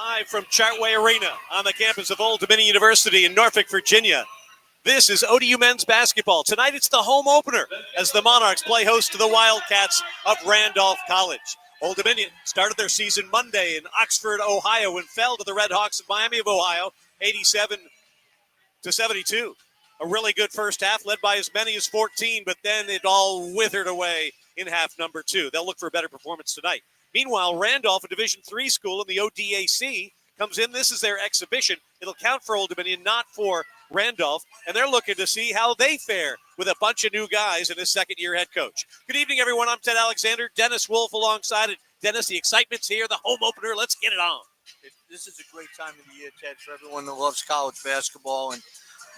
Live from Chartway Arena on the campus of Old Dominion University in Norfolk, Virginia. This is ODU men's basketball. Tonight it's the home opener as the Monarchs play host to the Wildcats of Randolph College. Old Dominion started their season Monday in Oxford, Ohio, and fell to the Red Hawks of Miami of Ohio, 87-72. A really good first half, led by as many as 14, but then it all withered away in half number two. They'll look for a better performance tonight. Meanwhile, Randolph, a Division III school in the ODAC, comes in. This is their exhibition. It'll count for Old Dominion, not for Randolph, and they're looking to see how they fare with a bunch of new guys and a second-year head coach. Good evening, everyone. I'm Ted Alexander. Dennis Wolf alongside it. Dennis, the excitement's here, the home opener. Let's get it on. This is a great time of the year, Ted, for everyone that loves college basketball. And,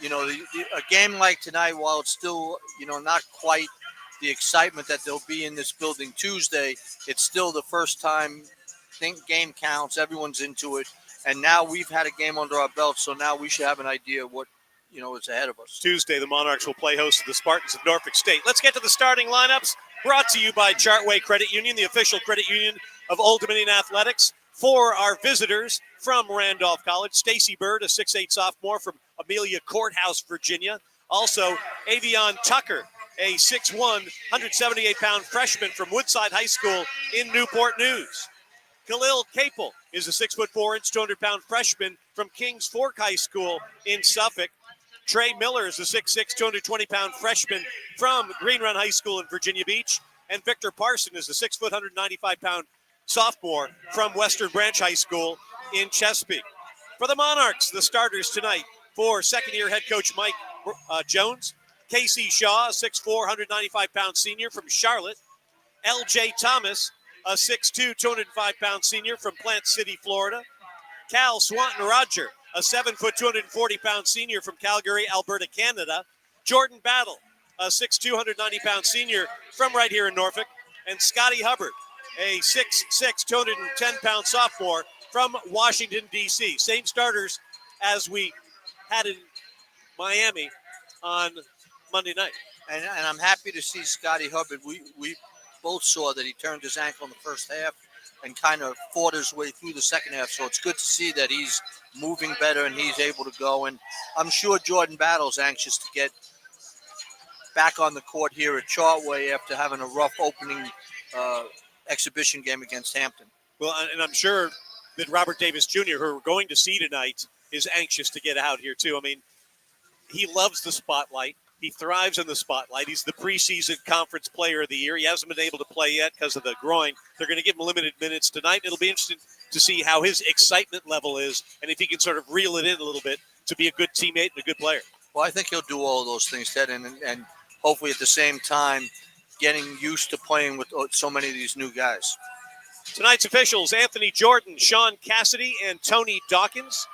you know, a game like tonight, while it's still, not quite the excitement that there'll be in this building Tuesday, it's still the first time game counts. Everyone's into it. And now we've had a game under our belt, so now we should have an idea of what, is ahead of us. Tuesday, the Monarchs will play host to the Spartans of Norfolk State. Let's get to the starting lineups, brought to you by Chartway Credit Union, the official credit union of Old Dominion Athletics. For our visitors from Randolph College, Stacy Bird, a 6'8 sophomore from Amelia Courthouse, Virginia. Also, Avion Tucker, a 6'1", 178-pound freshman from Woodside High School in Newport News. Khalil Capel is a 6'4", 200-pound freshman from Kings Fork High School in Suffolk. Trey Miller is a 6'6", 220-pound freshman from Green Run High School in Virginia Beach. And Victor Parson is a 6', 195-pound sophomore from Western Branch High School in Chesapeake. For the Monarchs, the starters tonight for second-year head coach Mike Jones. Casey Shaw, a 6'4", 195-pound senior from Charlotte. L.J. Thomas, a 6'2", 205-pound senior from Plant City, Florida. Cal Swanton-Roger, a 7', 240-pound senior from Calgary, Alberta, Canada. Jordan Battle, a 6'2", 190-pound senior from right here in Norfolk. And Scotty Hubbard, a 6'6", 210-pound sophomore from Washington, D.C. Same starters as we had in Miami on Monday night. And I'm happy to see Scotty Hubbard. We both saw that he turned his ankle in the first half and kind of fought his way through the second half. So it's good to see that he's moving better and he's able to go. And I'm sure Jordan Battle's anxious to get back on the court here at Chartway after having a rough opening exhibition game against Hampton. Well, and I'm sure that Robert Davis Jr., who we're going to see tonight, is anxious to get out here too. I mean, he loves the spotlight. He thrives in the spotlight. He's the preseason conference player of the year. He hasn't been able to play yet because of the groin. They're going to give him limited minutes tonight. It'll be interesting to see how his excitement level is and if he can sort of reel it in a little bit to be a good teammate and a good player. Well, I think he'll do all of those things, Ted, and hopefully at the same time getting used to playing with so many of these new guys. Tonight's officials, Anthony Jordan, Sean Cassidy, and Tony Dawkins.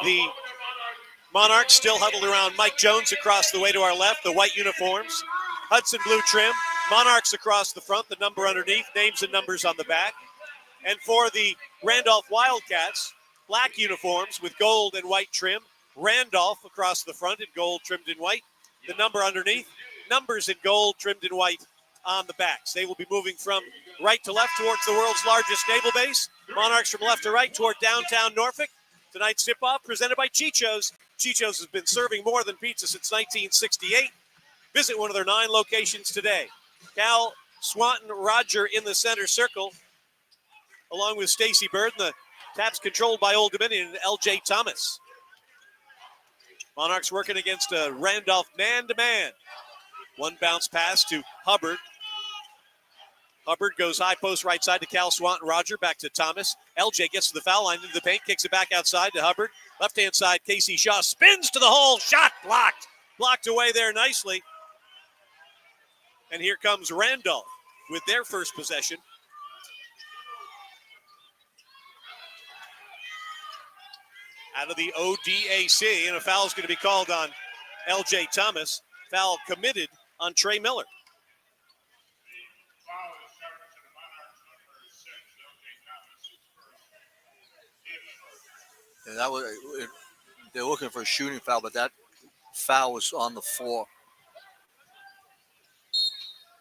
The Monarchs still huddled around Mike Jones across the way to our left, the white uniforms. Hudson blue trim, Monarchs across the front, the number underneath, names and numbers on the back. And for the Randolph Wildcats, black uniforms with gold and white trim. Randolph across the front in gold trimmed in white. The number underneath, numbers in gold trimmed in white on the backs. They will be moving from right to left towards the world's largest naval base. Monarchs from left to right toward downtown Norfolk. Tonight's tip-off presented by Chicho's. Chicho's has been serving more than pizza since 1968. Visit one of their 9 locations today. Cal Swanton-Roger in the center circle, along with Stacy Bird. The taps controlled by Old Dominion and L.J. Thomas. Monarchs working against a Randolph man-to-man. One bounce pass to Hubbard. Hubbard goes high post right side to Cal Swanton-Roger, back to Thomas. LJ gets to the foul line into the paint, kicks it back outside to Hubbard. Left-hand side, Casey Shaw spins to the hole, shot blocked. Blocked away there nicely. And here comes Randolph with their first possession. Out of the ODAC, and a foul is going to be called on LJ Thomas. Foul committed on Trey Miller. And that was, they're looking for a shooting foul, but that foul was on the floor.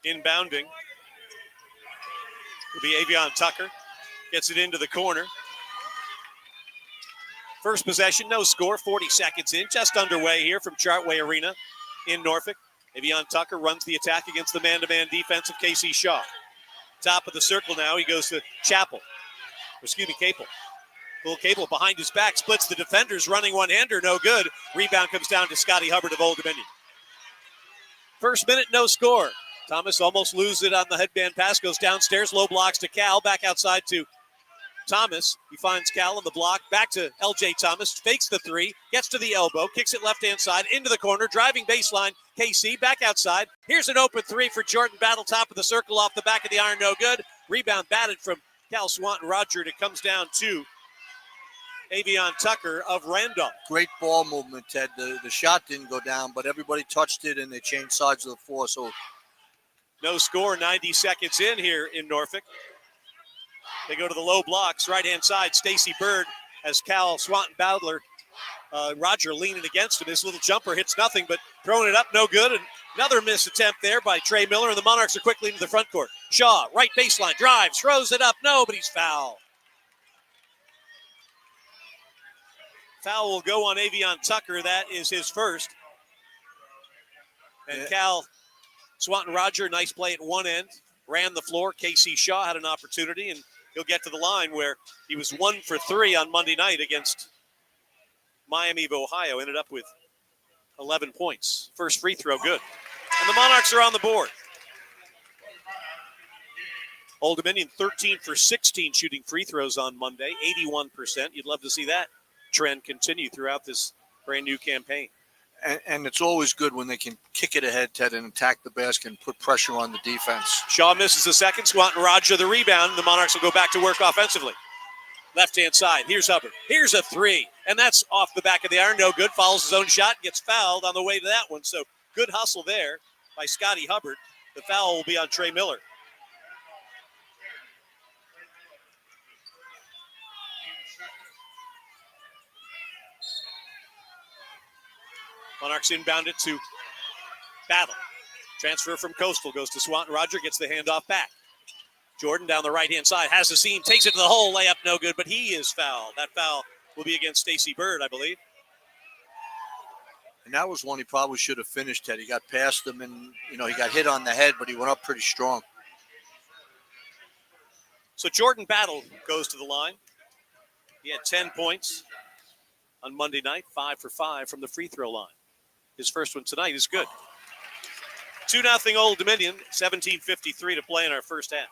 Inbounding will be Avion Tucker. Gets it into the corner. First possession, no score, 40 seconds in, just underway here from Chartway Arena in Norfolk. Avion Tucker runs the attack against the man-to-man defense of Casey Shaw. Top of the circle now, he goes to Capel. Full Capel behind his back, splits the defenders, running one-hander, no good. Rebound comes down to Scotty Hubbard of Old Dominion. First minute, no score. Thomas almost loses it on the headband pass, goes downstairs, low blocks to Cal, back outside to Thomas. He finds Cal on the block, back to LJ Thomas, fakes the three, gets to the elbow, kicks it left-hand side, into the corner, driving baseline, KC, back outside. Here's an open three for Jordan Battle, top of the circle, off the back of the iron, no good. Rebound batted from Cal Swanton Roger, and it comes down to Avion Tucker of Randolph. Great ball movement, Ted. The shot didn't go down, but everybody touched it, and they changed sides of the floor. So no score, 90 seconds in here in Norfolk. They go to the low blocks, right-hand side. Stacy Bird has Cal Swanton Bowdler. Roger leaning against him. His little jumper hits nothing, but throwing it up, no good. And another missed attempt there by Trey Miller, and the Monarchs are quickly into the front court. Shaw, right baseline, drives, throws it up, no, but he's fouled. Foul will go on Avion Tucker. That is his first. And Cal Swanton Roger, nice play at one end. Ran the floor. Casey Shaw had an opportunity, and he'll get to the line where he was 1 for 3 on Monday night against Miami of Ohio. Ended up with 11 points. First free throw, good. And the Monarchs are on the board. Old Dominion 13 for 16 shooting free throws on Monday, 81%. You'd love to see that trend continue throughout this brand new campaign. And it's always good when they can kick it ahead, Ted, and attack the basket and put pressure on the defense. Shaw misses the second. Swanton Roger the rebound. The Monarchs will go back to work offensively. Left-hand side. Here's Hubbard. Here's a three. And that's off the back of the iron. No good. Follows his own shot. Gets fouled on the way to that one. So good hustle there by Scotty Hubbard. The foul will be on Trey Miller. Monarchs inbound it to Battle. Transfer from Coastal goes to Swanton. Roger gets the handoff back. Jordan down the right-hand side has the seam, takes it to the hole, layup no good, but he is fouled. That foul will be against Stacy Bird, I believe. And that was one he probably should have finished, Ted. He got past him, and he got hit on the head, but he went up pretty strong. So Jordan Battle goes to the line. He had 10 points on Monday night, 5 for 5 from the free throw line. His first one tonight is good. 2-0 Old Dominion, 17:53 to play in our first half.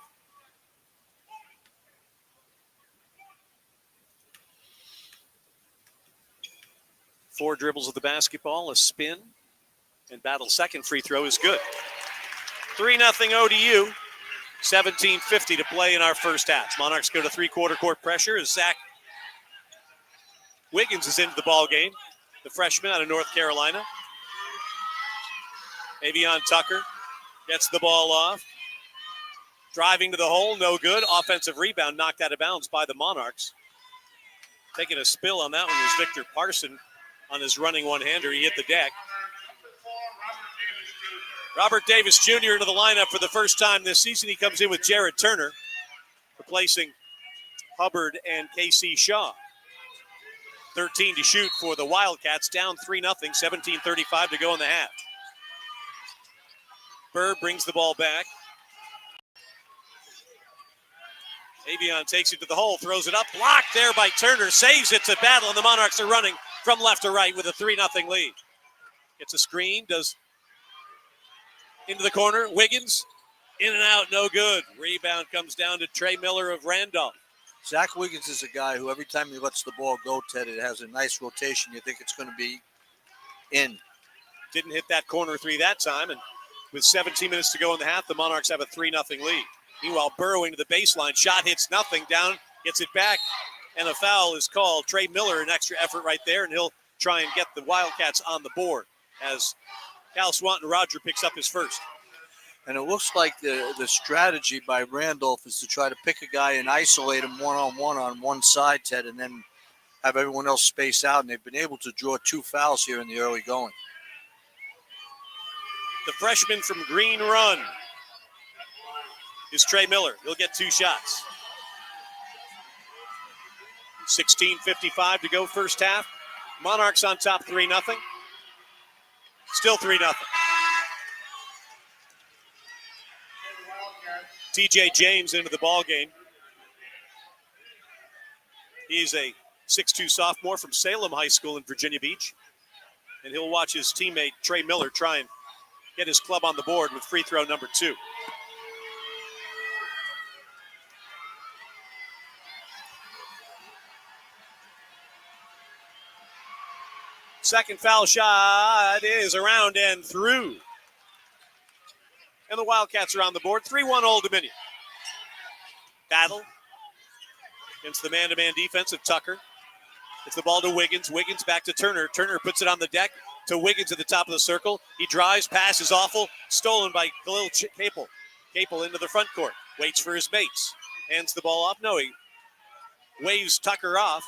Four dribbles of the basketball, a spin, and Battle's second free throw is good. 3-0 ODU, 17:50 to play in our first half. Monarchs go to three-quarter court pressure as Zach Wiggins is into the ball game, the freshman out of North Carolina. Avion Tucker gets the ball off. Driving to the hole, no good. Offensive rebound knocked out of bounds by the Monarchs. Taking a spill on that one was Victor Parson on his running one-hander. He hit the deck. Robert Davis Jr. into the lineup for the first time this season. He comes in with Jared Turner, replacing Hubbard and KC Shaw. 13 to shoot for the Wildcats, down 3-0, 17:35 to go in the half. Bird brings the ball back. Avion takes it to the hole, throws it up, blocked there by Turner, saves it to Battle, and the Monarchs are running from left to right with a 3-0 lead. Gets a screen, does into the corner, Wiggins, in and out, no good. Rebound comes down to Trey Miller of Randolph. Zach Wiggins is a guy who every time he lets the ball go, Ted, it has a nice rotation. You think it's going to be in. Didn't hit that corner three that time, and with 17 minutes to go in the half, the Monarchs have a 3-0 lead. Meanwhile, burrowing to the baseline, shot hits nothing, down, gets it back, and a foul is called. Trey Miller, an extra effort right there, and he'll try and get the Wildcats on the board as Cal Swanton Roger picks up his first. And it looks like the strategy by Randolph is to try to pick a guy and isolate him one-on-one on one side, Ted, and then have everyone else space out, and they've been able to draw 2 fouls here in the early going. The freshman from Green Run is Trey Miller. He'll get 2 shots. 16:55 to go first half. Monarchs on top 3-0. Still 3-0. TJ James into the ball game. He's a 6'2 sophomore from Salem High School in Virginia Beach. And he'll watch his teammate Trey Miller try and get his club on the board with free throw number 2. Second foul shot is around and through. And the Wildcats are on the board. 3-1 Old Dominion. Battle against the man-to-man defense of Tucker. It's the ball to Wiggins. Wiggins back to Turner. Turner puts it on the deck to Wiggins at the top of the circle. He drives, pass is awful. Stolen by Khalil Capel. Capel into the front court. Waits for his mates. Hands the ball off. No, he waves Tucker off.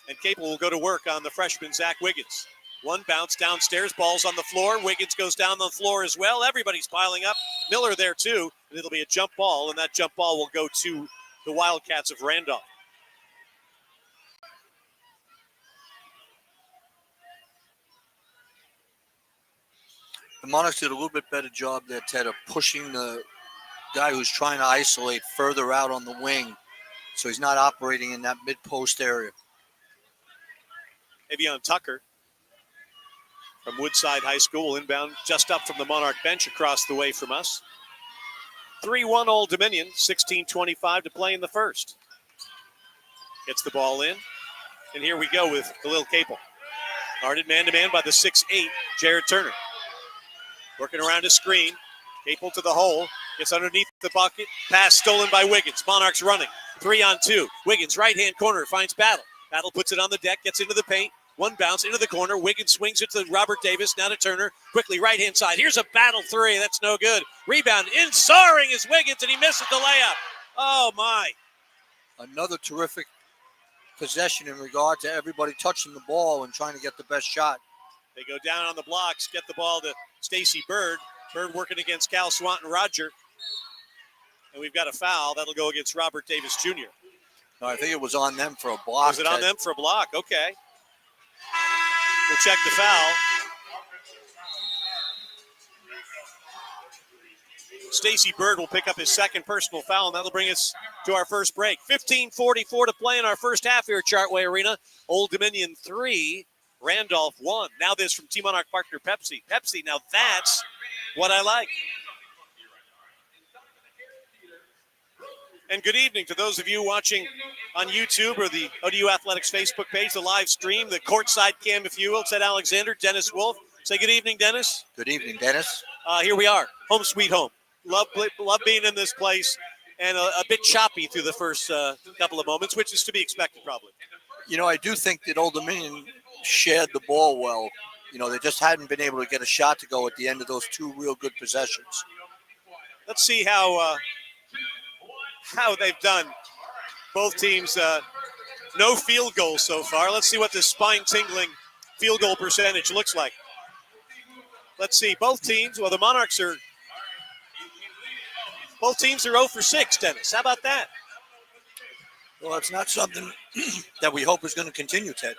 And Capel will go to work on the freshman, Zach Wiggins. One bounce downstairs. Ball's on the floor. Wiggins goes down on the floor as well. Everybody's piling up. Miller there too. And it'll be a jump ball. And that jump ball will go to the Wildcats of Randolph. The Monarchs did a little bit better job there, Ted, of pushing the guy who's trying to isolate further out on the wing, so he's not operating in that mid-post area. Avion Tucker from Woodside High School, inbound just up from the Monarch bench across the way from us. 3-1 Old Dominion, 16:25 to play in the first. Gets the ball in, and here we go with Khalil Capel. Guarded man-to-man by the 6'8", Jared Turner. Working around a screen. Capel to the hole. Gets underneath the bucket. Pass stolen by Wiggins. Monarchs running. 3-on-2. Wiggins, right-hand corner, finds Battle. Battle puts it on the deck, gets into the paint. One bounce into the corner. Wiggins swings it to Robert Davis. Now to Turner. Quickly, right-hand side. Here's a Battle three. That's no good. Rebound. In soaring is Wiggins, and he misses the layup. Oh, my. Another terrific possession in regard to everybody touching the ball and trying to get the best shot. They go down on the blocks, get the ball to Stacy Bird. Bird working against Cal Swanton Roger. And we've got a foul. That'll go against Robert Davis Jr. No, I think it was on them for a block. Was it on them for a block? Okay. We'll check the foul. Stacy Bird will pick up his second personal foul, and that'll bring us to our first break. 15:44 to play in our first half here at Chartway Arena. Old Dominion 3, Randolph 1. Now this from Team Monarch partner Pepsi. Pepsi, now that's what I like. And good evening to those of you watching on YouTube or the ODU Athletics Facebook page, the live stream, the courtside cam, if you will. Ted Alexander, Dennis Wolf. Say good evening, Dennis. Good evening, Dennis. Here we are, home sweet home. Love being in this place, and a bit choppy through the first couple of moments, which is to be expected probably. You know, I do think that Old Dominion shared the ball well. You know, they just hadn't been able to get a shot to go at the end of those two real good possessions. Let's see how they've done. Both teams, no field goals so far. Let's see what this spine-tingling field goal percentage looks like. Let's see. Both teams, well, the Monarchs are, both teams are 0 for 6, Dennis. How about that? Well, it's not something that we hope is going to continue, Ted.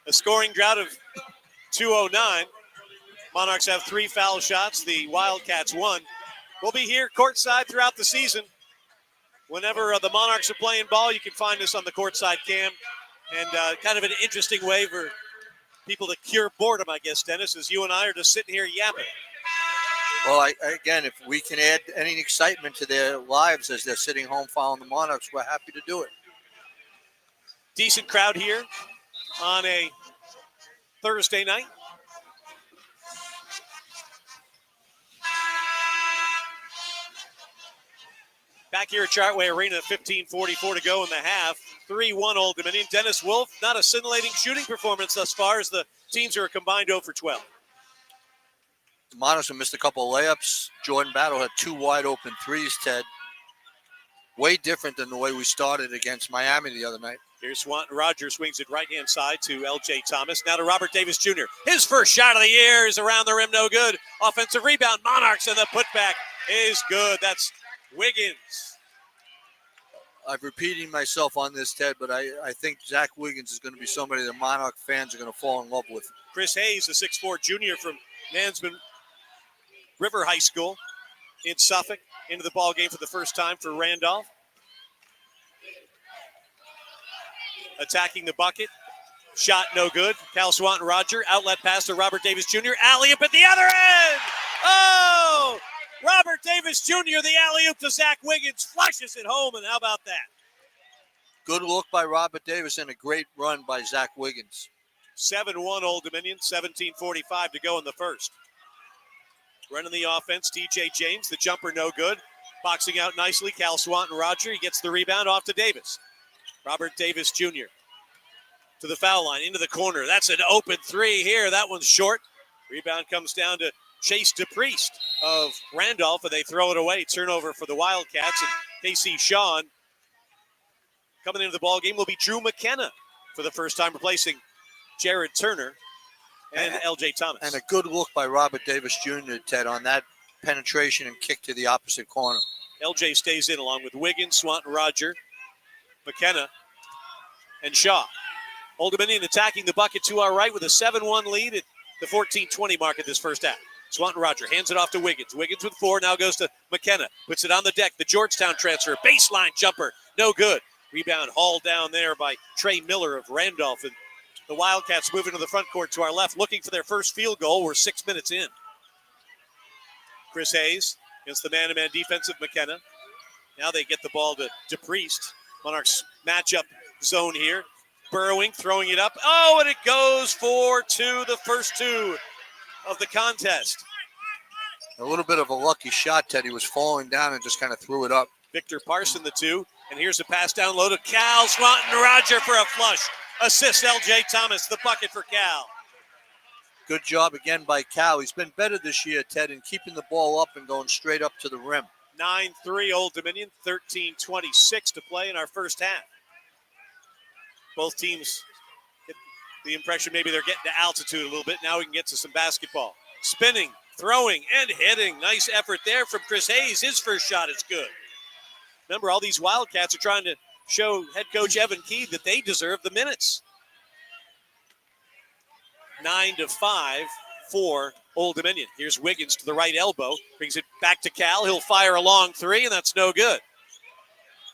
A scoring drought of 209. Monarchs have 3 foul shots. The Wildcats 1. We'll be here courtside throughout the season. Whenever the Monarchs are playing ball, you can find us on the courtside cam. And kind of an interesting way for people to cure boredom, I guess, Dennis, as you and I are just sitting here yapping. Well, again, if we can add any excitement to their lives as they're sitting home following the Monarchs, we're happy to do it. Decent crowd here on a Thursday night. Back here at Chartway Arena, 15:44 to go in the half. 3-1 Old Dominion. Dennis Wolf, not a scintillating shooting performance thus far as the teams are combined 0 for 12. The Monarchs have missed a couple of layups. Jordan Battle had 2 wide open threes, Ted. Way different than the way we started against Miami the other night. Here's Swanton Rogers, swings it right-hand side to L.J. Thomas. Now to Robert Davis Jr. His first shot of the year is around the rim, no good. Offensive rebound, Monarchs, and the putback is good. That's Wiggins. I'm repeating myself on this, Ted, but I think Zach Wiggins is going to be somebody that Monarch fans are going to fall in love with. Chris Hayes, a 6'4 junior from Mansman River High School in Suffolk, into the ball game for the first time for Randolph. Attacking the bucket. Shot no good. Cal Swanton Roger. Outlet pass to Robert Davis Jr. Alley-oop at the other end. Oh! Robert Davis Jr., the alley-oop to Zach Wiggins, flushes it home, and how about that? Good look by Robert Davis and a great run by Zach Wiggins. 7-1 Old Dominion, 17:45 to go in the first. Running the offense, TJ James, the jumper no good. Boxing out nicely, Cal Swanton Roger. He gets the rebound off to Davis. Robert Davis Jr. to the foul line, into the corner. That's an open three here. That one's short. Rebound comes down to Chase DePriest of Randolph, and they throw it away. Turnover for the Wildcats, and KC Sean coming into the ball game will be Drew McKenna for the first time, replacing Jared Turner and LJ Thomas. And a good look by Robert Davis Jr., Ted, on that penetration and kick to the opposite corner. LJ stays in along with Wiggins, Swanton Roger, McKenna, and Shaw. Old Dominion attacking the bucket to our right with a 7-1 lead at the 14:20 mark of this first half. Swanton Roger hands it off to Wiggins. Wiggins with 4, now goes to McKenna. Puts it on the deck. The Georgetown transfer. Baseline jumper. No good. Rebound hauled down there by Trey Miller of Randolph. And the Wildcats moving to the front court to our left, looking for their first field goal. We're 6 minutes in. Chris Hayes against the man-to-man defense of McKenna. Now they get the ball to DePriest. Monarchs matchup zone here. Burrowing, throwing it up. Oh, and it goes for 2, the first 2 of the contest. A little bit of a lucky shot, Ted. He was falling down and just kind of threw it up. Victor Parson, the 2. And here's a pass down low to Cal Swanton Roger for a flush. Assist LJ Thomas, the bucket for Cal. Good job again by Cal. He's been better this year, Ted, in keeping the ball up and going straight up to the rim. 9-3 Old Dominion, 13:26 to play in our first half. Both teams get the impression maybe they're getting to altitude a little bit. Now we can get to some basketball. Spinning, throwing, and hitting. Nice effort there from Chris Hayes. His first shot is good. Remember, all these Wildcats are trying to show head coach Evan Keed that they deserve the minutes. 9-5 for Old Dominion. Here's Wiggins to the right elbow. Brings it back to Cal. He'll fire a long 3, and that's no good.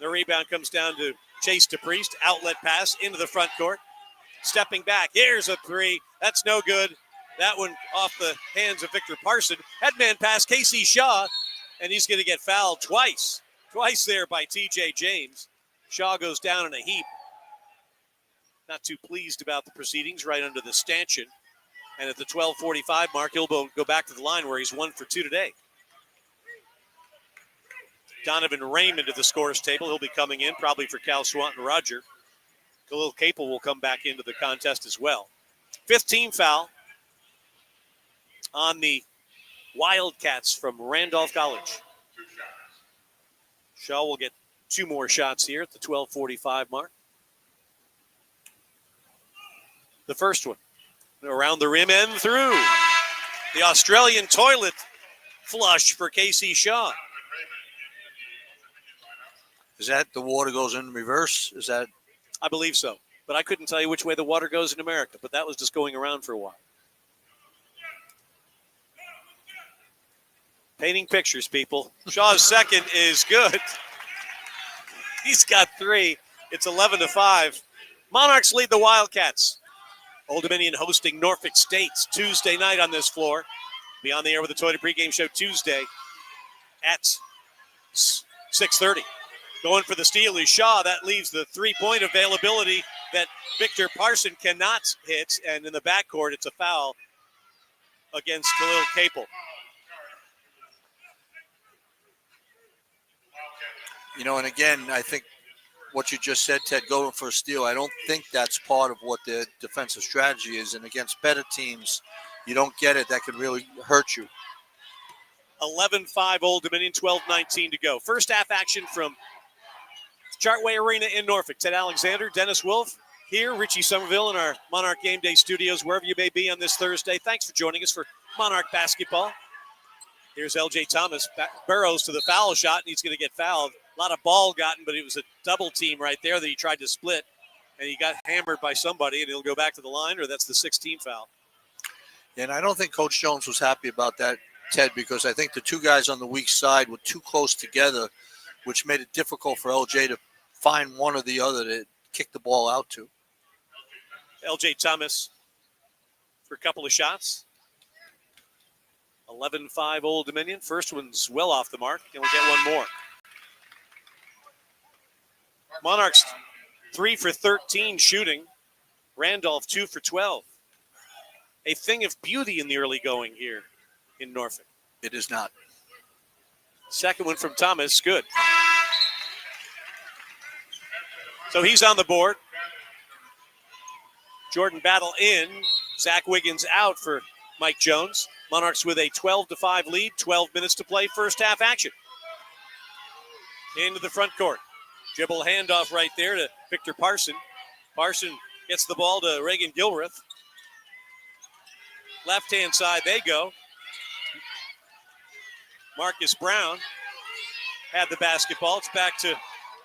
The rebound comes down to Chase DePriest. Outlet pass into the front court. Stepping back. Here's a 3. That's no good. That one off the hands of Victor Parson. Headman pass, KC Shaw, and he's going to get fouled twice. Twice there by TJ James. Shaw goes down in a heap. Not too pleased about the proceedings, right under the stanchion. And at the 12:45 mark, he'll go back to the line where he's 1 for 2 today. Donovan Raymond to the scores table. He'll be coming in probably for Cal Swanton Roger. Khalil Capel will come back into the contest as well. 5th team foul on the Wildcats from Randolph College. Shaw will get 2 more shots here at the 12:45 mark. The first one around the rim and through. The Australian toilet flush for KC Shaw. Is that the water goes in reverse? Is that? I believe so. But I couldn't tell you which way the water goes in America, but that was just going around for a while. Painting pictures, people. Shaw's second is good. He's got 3. It's 11-5. Monarchs lead the Wildcats. Old Dominion hosting Norfolk State Tuesday night on this floor. Be on the air with the Toyota pregame show Tuesday at 6:30. Going for the steal is Shaw. That leaves the 3-point availability that Victor Parson cannot hit. And in the backcourt, it's a foul against Khalil Capel. You know, and again, I think what you just said, Ted, going for a steal, I don't think that's part of what the defensive strategy is. And against better teams, you don't get it. That could really hurt you. 11-5 Old Dominion, 12:19 to go. First half action from Chartway Arena in Norfolk. Ted Alexander, Dennis Wolf here, Richie Somerville in our Monarch Game Day studios, wherever you may be on this Thursday. Thanks for joining us for Monarch basketball. Here's LJ Thomas, burrows to the foul shot, and he's going to get fouled. A lot of ball gotten, but it was a double team right there that he tried to split, and he got hammered by somebody, and he'll go back to the line, or that's the 16th foul. And I don't think Coach Jones was happy about that, Ted, because I think the two guys on the weak side were too close together, which made it difficult for LJ to find one or the other to kick the ball out to. LJ Thomas for a couple of shots. 11-5 Old Dominion. First one's well off the mark, and we'll get one more. Monarchs 3 for 13 shooting. Randolph 2 for 12. A thing of beauty in the early going here in Norfolk. It is not. Second one from Thomas, good. So he's on the board. Jordan Battle in. Zach Wiggins out for Mike Jones. Monarchs with a 12-5 lead, 12 minutes to play, first half action. Into the front court. Dribble handoff right there to Victor Parson. Parson gets the ball to Reagan Gilreath. Left-hand side they go. Marcus Brown had the basketball. It's back to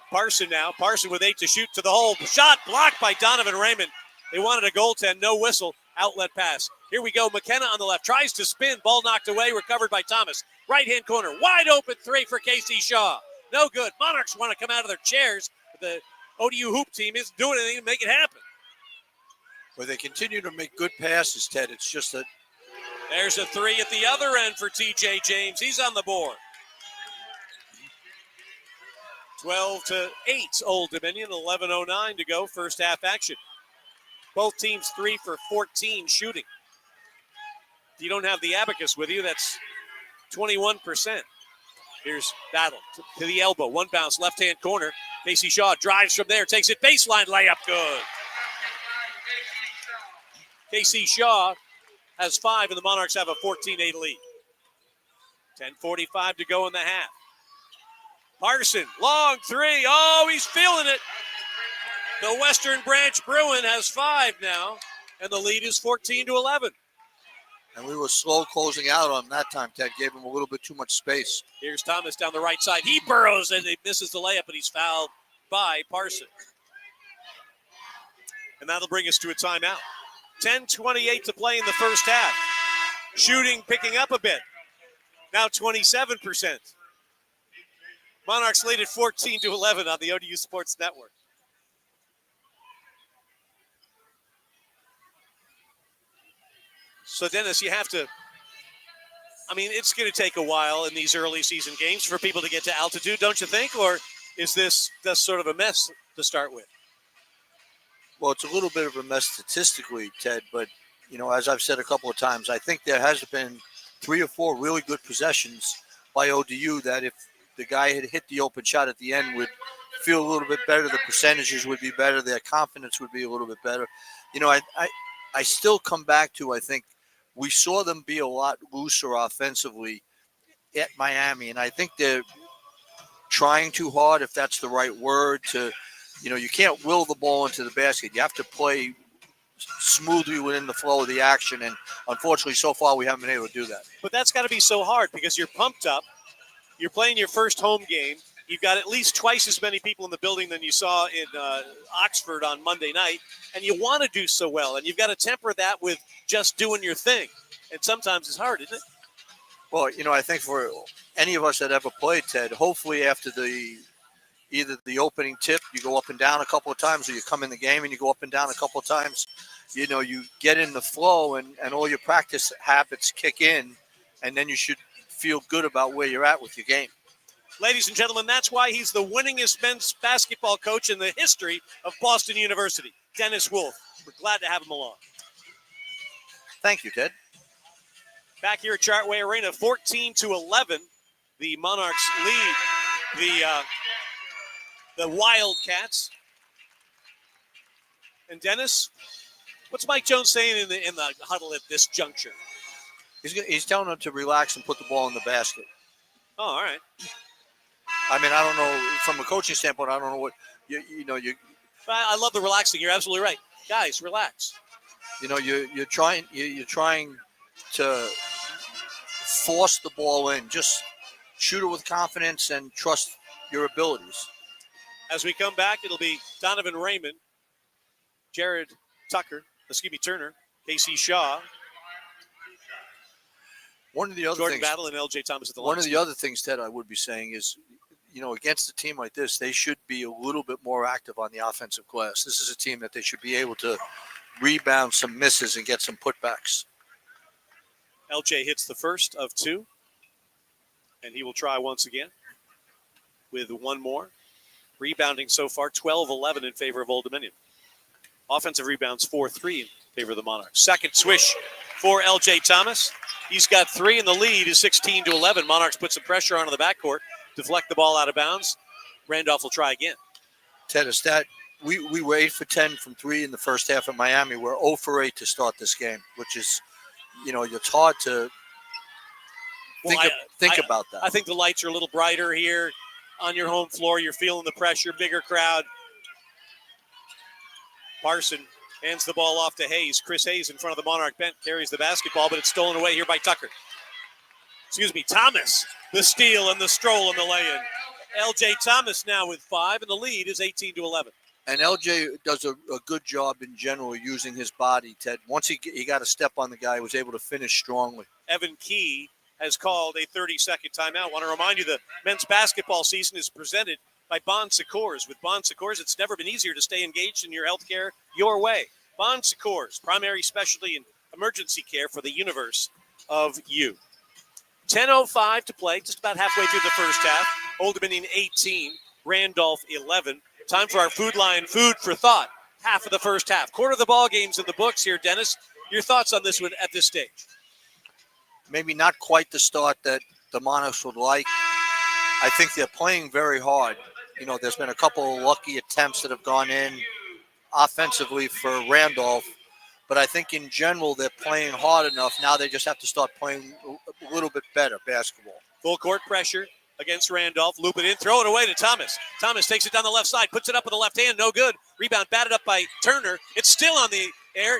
Parson now. Parson with 8 to shoot to the hole. Shot blocked by Donovan Raymond. They wanted a goaltend, no whistle. Outlet pass. Here we go. McKenna on the left. Tries to spin. Ball knocked away. Recovered by Thomas. Right-hand corner. Wide open 3 for Casey Shaw. No good. Monarchs want to come out of their chairs. The ODU hoop team isn't doing anything to make it happen. Well, they continue to make good passes, Ted. It's just that. There's a 3 at the other end for TJ James. He's on the board. 12-8 Old Dominion. 11:09 to go. First half action. Both teams 3 for 14 shooting. If you don't have the abacus with you, that's 21%. Here's Battle to the elbow. One bounce, left-hand corner. Casey Shaw drives from there, takes it baseline, layup, good. Casey Shaw has 5, and the Monarchs have a 14-8 lead. 10:45 to go in the half. Parson, long 3. Oh, he's feeling it. The Western Branch Bruin has 5 now, and the lead is 14-11. And we were slow closing out on that time, Ted. Gave him a little bit too much space. Here's Thomas down the right side. He burrows, and he misses the layup, but he's fouled by Parson. And that'll bring us to a timeout. 10:28 to play in the first half. Shooting picking up a bit. Now 27%. Monarchs lead at 14-11 on the ODU Sports Network. So, Dennis, you have to, it's going to take a while in these early season games for people to get to altitude, don't you think? Or is this just sort of a mess to start with? Well, it's a little bit of a mess statistically, Ted, but, as I've said a couple of times, I think there has been 3 or 4 really good possessions by ODU that if the guy had hit the open shot at the end would feel a little bit better. The percentages would be better. Their confidence would be a little bit better. I still come back to, I think, we saw them be a lot looser offensively at Miami, and I think they're trying too hard, if that's the right word, to, you can't will the ball into the basket. You have to play smoothly within the flow of the action, and unfortunately, so far, we haven't been able to do that. But that's got to be so hard because you're pumped up. You're playing your first home game. You've got at least twice as many people in the building than you saw in Oxford on Monday night, and you want to do so well, and you've got to temper that with just doing your thing. And sometimes it's hard, isn't it? Well, I think for any of us that ever played, Ted, hopefully after either the opening tip, you go up and down a couple of times, or you come in the game and you go up and down a couple of times, you get in the flow and all your practice habits kick in, and then you should feel good about where you're at with your game. Ladies and gentlemen, that's why he's the winningest men's basketball coach in the history of Boston University, Dennis Wolf. We're glad to have him along. Thank you, Ted. Back here at Chartway Arena, 14-11. The Monarchs lead the Wildcats. And Dennis, what's Mike Jones saying in the huddle at this juncture? He's telling them to relax and put the ball in the basket. Oh, all right. I don't know, from a coaching standpoint, I don't know what, you. I love the relaxing. You're absolutely right. Guys, relax. You're trying to force the ball in. Just shoot it with confidence and trust your abilities. As we come back, it'll be Donovan Raymond, Jared Turner, Casey Shaw, One of the other Jordan things, Battle, and L.J. Thomas at the line. one of the other things, Ted, I would be saying is, against a team like this, they should be a little bit more active on the offensive glass. This is a team that they should be able to rebound some misses and get some putbacks. LJ hits the first of two, and he will try once again with one more. Rebounding so far, 12-11 in favor of Old Dominion. Offensive rebounds, 4-3 in favor of the Monarchs. Second swish for L.J. Thomas. He's got three, and the lead is 16-11. Monarchs put some pressure onto the backcourt, deflect the ball out of bounds. Randolph will try again. Ted, a stat, we were 8 for 10 from three in the first half at Miami. We're 0 for 8 to start this game, which is, it's hard to think about that. I think the lights are a little brighter here on your home floor. You're feeling the pressure, bigger crowd. Parson hands the ball off to Hayes. Chris Hayes in front of the Monarch bench carries the basketball, but it's stolen away here by Thomas. The steal and the stroll and the lay-in. L.J. Thomas now with 5, and the lead is 18-11. And L.J. does a good job in general using his body, Ted. Once he got a step on the guy, he was able to finish strongly. Evan Key has called a 30-second timeout. I want to remind you the men's basketball season is presented by Bon Secours. With Bon Secours, it's never been easier to stay engaged in your health care your way. Bon Secours, primary specialty in emergency care for the universe of you. 10:05 to play, just about halfway through the first half. Old Dominion 18, Randolph 11. Time for our Food Line Food for Thought. Half of the first half. Quarter of the ball game's in the books here, Dennis. Your thoughts on this one at this stage? Maybe not quite the start that the Monarchs would like. I think they're playing very hard. There's been a couple of lucky attempts that have gone in offensively for Randolph, but I think in general they're playing hard enough. Now they just have to start playing a little bit better basketball. Full court pressure against Randolph. Loop it in, throw it away to Thomas. Thomas takes it down the left side, puts it up with the left hand, no good. Rebound batted up by Turner. It's still on the air.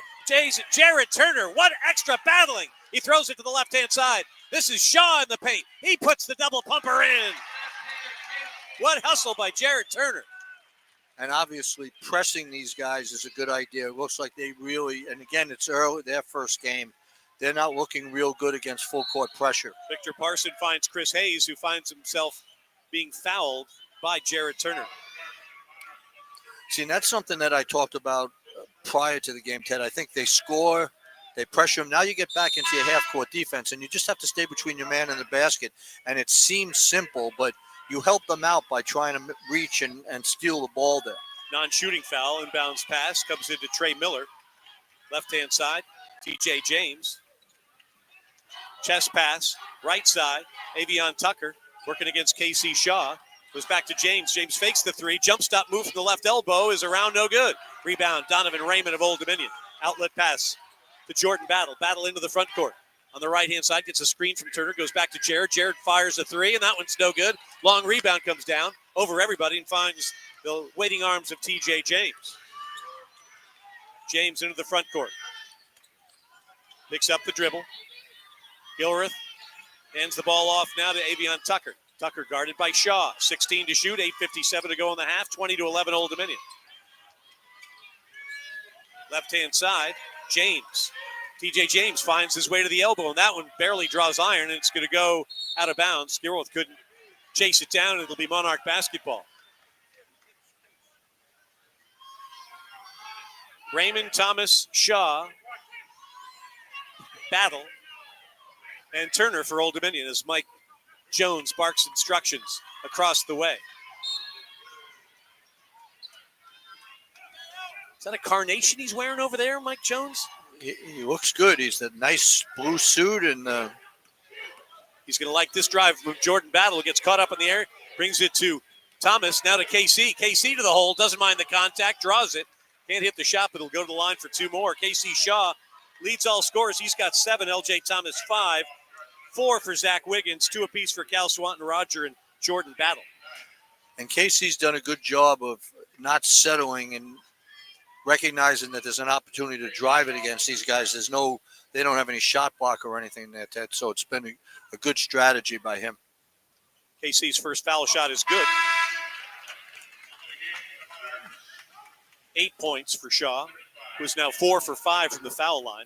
Jared Turner, what extra battling. He throws it to the left-hand side. This is Shaw in the paint. He puts the double pumper in. What hustle by Jared Turner. And obviously pressing these guys is a good idea. It looks like they really, and again, it's early, their first game. They're not looking real good against full court pressure. Victor Parson finds Chris Hayes, who finds himself being fouled by Jared Turner. See, and that's something that I talked about prior to the game, Ted. I think they score, they pressure them. Now you get back into your half-court defense, and you just have to stay between your man and the basket. And it seems simple, but you help them out by trying to reach and steal the ball there. Non-shooting foul, inbounds pass, comes into Trey Miller. Left-hand side, TJ James. Chest pass, right side, Avion Tucker working against KC Shaw. Goes back to James. James fakes the three. Jump stop move from the left elbow is around, no good. Rebound, Donovan Raymond of Old Dominion. Outlet pass to Jordan Battle. Battle into the front court. On the right-hand side, gets a screen from Turner. Goes back to Jared. Jared fires a three, and that one's no good. Long rebound comes down over everybody and finds the waiting arms of TJ James. James into the front court. Picks up the dribble. Gilreath hands the ball off now to Avion Tucker. Tucker guarded by Shaw. 16 to shoot, 8:57 to go in the half, 20-11 Old Dominion. Left-hand side, James. TJ James finds his way to the elbow, and that one barely draws iron, and it's going to go out of bounds. Gilreath couldn't chase it down, and it'll be Monarch basketball. Raymond, Thomas, Shaw, Battle, and Turner for Old Dominion as Mike Jones barks instructions across the way. Is that a carnation he's wearing over there, Mike Jones? He looks good. He's a nice blue suit, and he's going to like this drive from Jordan Battle. Gets caught up in the air, brings it to Thomas, now to KC. KC to the hole, doesn't mind the contact, draws it. Can't hit the shot, but it'll go to the line for two more. KC Shaw leads all scorers. He's got 7. LJ Thomas 5. 4 for Zach Wiggins, 2 apiece for Cal Swanton, Roger, and Jordan Battle. And Casey's done a good job of not settling and recognizing that there's an opportunity to drive it against these guys. They don't have any shot block or anything there, Ted, so it's been a good strategy by him. KC's first foul shot is good. 8 points for Shaw, who's now 4 for 5 from the foul line.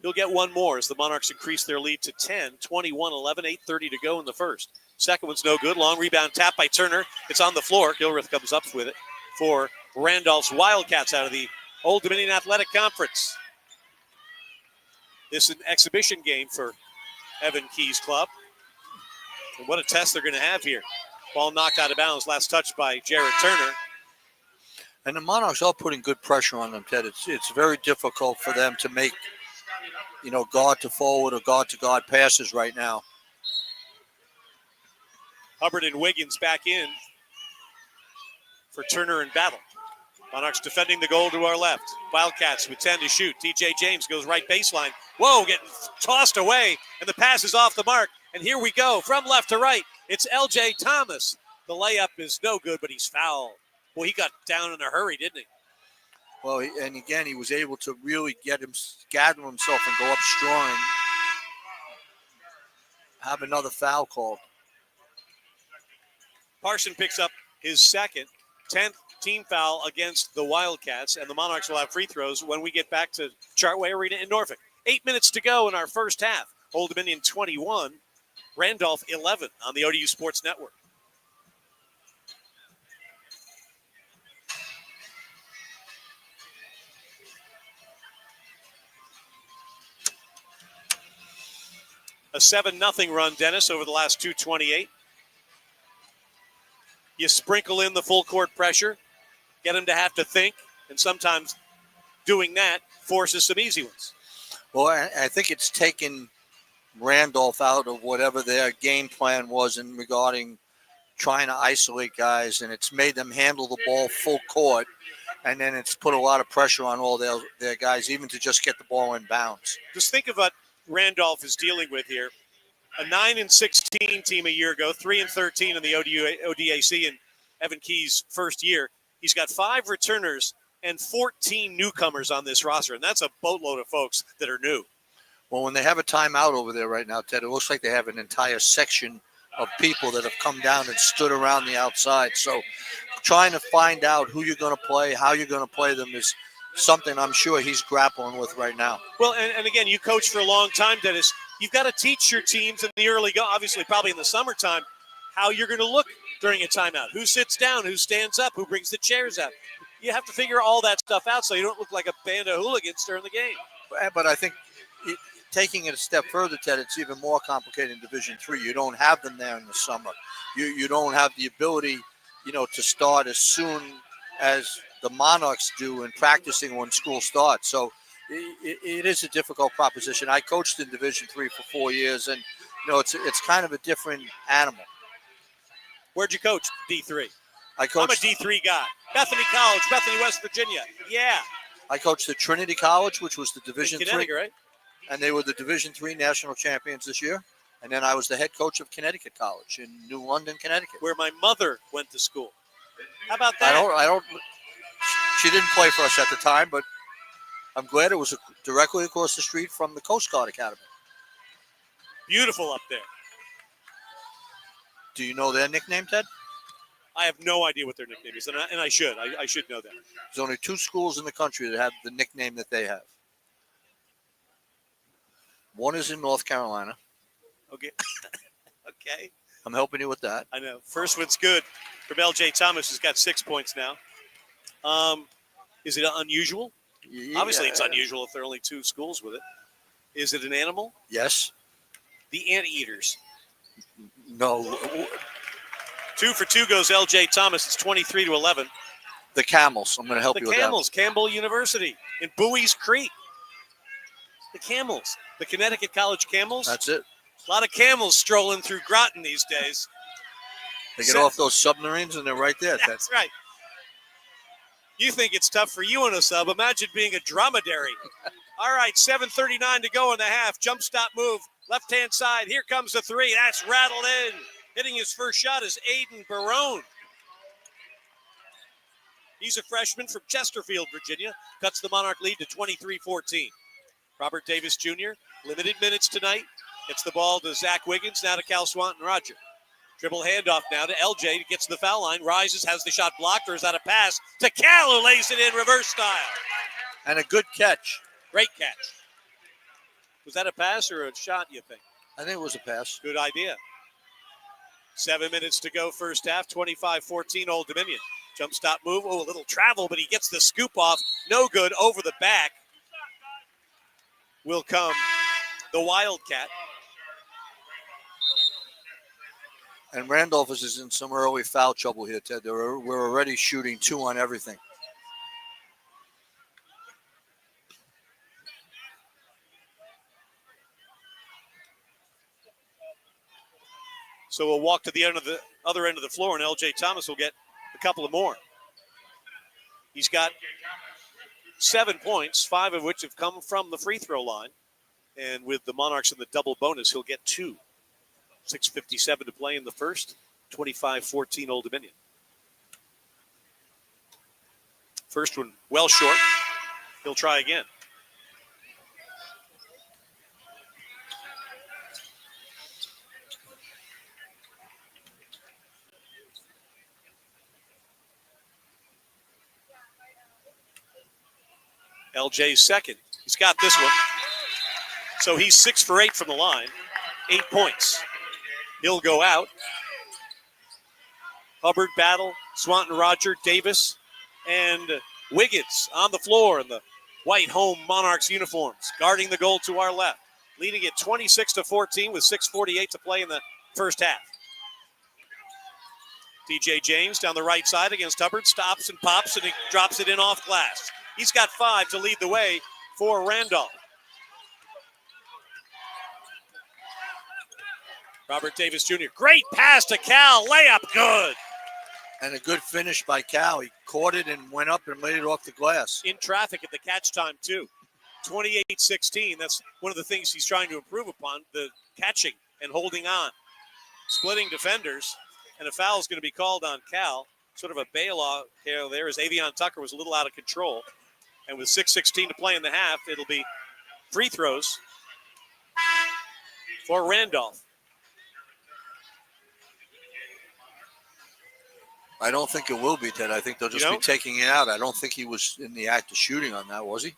He'll get one more as the Monarchs increase their lead to 10, 21-11, 8:30 to go in the first. Second one's no good. Long rebound tap by Turner. It's on the floor. Gilreath comes up with it for Randolph's Wildcats out of the Old Dominion Athletic Conference. This is an exhibition game for Evan Key's club. And what a test they're going to have here. Ball knocked out of bounds. Last touch by Jared Turner. And the Monarchs are putting good pressure on them, Ted. It's very difficult for them to make, guard to forward or guard to guard passes right now. Hubbard and Wiggins back in for Turner and Battle. Monarchs defending the goal to our left. Wildcats with 10 to shoot. TJ James goes right baseline. Whoa, getting tossed away, and the pass is off the mark. And here we go from left to right. It's LJ Thomas. The layup is no good, but he's fouled. Boy, he got down in a hurry, didn't he? Well, and again, he was able to really gather himself and go up strong and have another foul called. Parson picks up his second, 10th team foul against the Wildcats, and the Monarchs will have free throws when we get back to Chartway Arena in Norfolk. 8 minutes to go in our first half. Old Dominion 21, Randolph 11 on the ODU Sports Network. A 7-0 run, Dennis, over the last 2:28. You sprinkle in the full court pressure, get them to have to think, and sometimes doing that forces some easy ones. Well, I think it's taken Randolph out of whatever their game plan was in regarding trying to isolate guys, and it's made them handle the ball full court, and then it's put a lot of pressure on all their guys, even to just get the ball in bounds. Just think of what Randolph is dealing with here. A 9-16 team a year ago, 3-13 in the ODAC in Evan Key's first year. He's got 5 returners and 14 newcomers on this roster, and that's a boatload of folks that are new. Well, when they have a timeout over there right now, Ted, it looks like they have an entire section of people that have come down and stood around the outside. So trying to find out who you're going to play, how you're going to play them is something I'm sure he's grappling with right now. Well, and again, you coached for a long time, Dennis. You've got to teach your teams in the early go, obviously probably in the summertime, how you're going to look during a timeout. Who sits down, who stands up, who brings the chairs out. You have to figure all that stuff out so you don't look like a band of hooligans during the game. But I think taking it a step further, Ted, it's even more complicated in Division III. You don't have them there in the summer. You don't have the ability, to start as soon as the Monarchs do in practicing when school starts. So it is a difficult proposition. I coached in Division III for 4 years, and it's kind of a different animal. Where'd you coach D3? I'm a D3 guy. Bethany College, Bethany, West Virginia. Yeah. I coached at Trinity College, which was the Division III, right? And they were the Division III national champions this year. And then I was the head coach of Connecticut College in New London, Connecticut, where my mother went to school. How about that? I don't. She didn't play for us at the time, but I'm glad it was directly across the street from the Coast Guard Academy. Beautiful up there. Do you know their nickname, Ted? I have no idea what their nickname is, and I should. I should know that. There's only 2 schools in the country that have the nickname that they have. One is in North Carolina. Okay. Okay. I'm helping you with that. I know. First one's good from LJ Thomas, who's got 6 points now. Is it unusual? Yeah. Obviously, it's unusual if there are only 2 schools with it. Is it an animal? Yes. The anteaters. No. 2 for 2 goes LJ Thomas. It's 23-11. The Camels. I'm going to help you with that. The Camels, Campbell University in Bowie's Creek. The Camels, the Connecticut College Camels. That's it. A lot of camels strolling through Groton these days. They get off those submarines and they're right there. That's right. You think it's tough for you on a sub. Imagine being a dromedary. All right, 7:39 to go in the half. Jump stop move. Left-hand side. Here comes the 3. That's rattled in. Hitting his first shot is Aiden Barone. He's a freshman from Chesterfield, Virginia. Cuts the Monarch lead to 23-14. Robert Davis Jr., limited minutes tonight. Gets the ball to Zach Wiggins, now to Cal Swanton Roger. Dribble handoff now to LJ. Gets to the foul line, rises, has the shot blocked, or is that a pass to Cal, who lays it in reverse style? And a good catch. Great catch. Was that a pass or a shot, you think? I think it was a pass. Good idea. 7 minutes to go first half, 25-14 Old Dominion. Jump stop move. Oh, a little travel, but he gets the scoop off. No good. Over the back will come the Wildcat. And Randolph is in some early foul trouble here, Ted. We're already shooting 2 on everything. So we'll walk to the other end of the floor, and L.J. Thomas will get a couple of more. He's got 7 points, 5 of which have come from the free throw line. And with the Monarchs in the double bonus, he'll get 2. 6:57 to play in the first. 25-14 Old Dominion. First one well short. He'll try again. LJ's second. He's got this one. So he's 6 for 8 from the line. 8 points. He'll go out. Hubbard, Battle, Swanton, Roger, Davis, and Wiggins on the floor in the white home Monarchs uniforms, guarding the goal to our left, leading it 26-14 with 6:48 to play in the first half. DJ James down the right side against Hubbard, stops and pops, and he drops it in off glass. He's got 5 to lead the way for Randolph. Robert Davis Jr., great pass to Cal, layup good. And a good finish by Cal. He caught it and went up and laid it off the glass. In traffic at the catch time, too. 28-16, that's one of the things he's trying to improve upon, the catching and holding on. Splitting defenders, and a foul is going to be called on Cal. Sort of a bailout there as Avion Tucker was a little out of control. And with 6:16 to play in the half, it'll be free throws for Randolph. I don't think it will be, Ted. I think they'll just be taking it out. I don't think he was in the act of shooting on that, was he?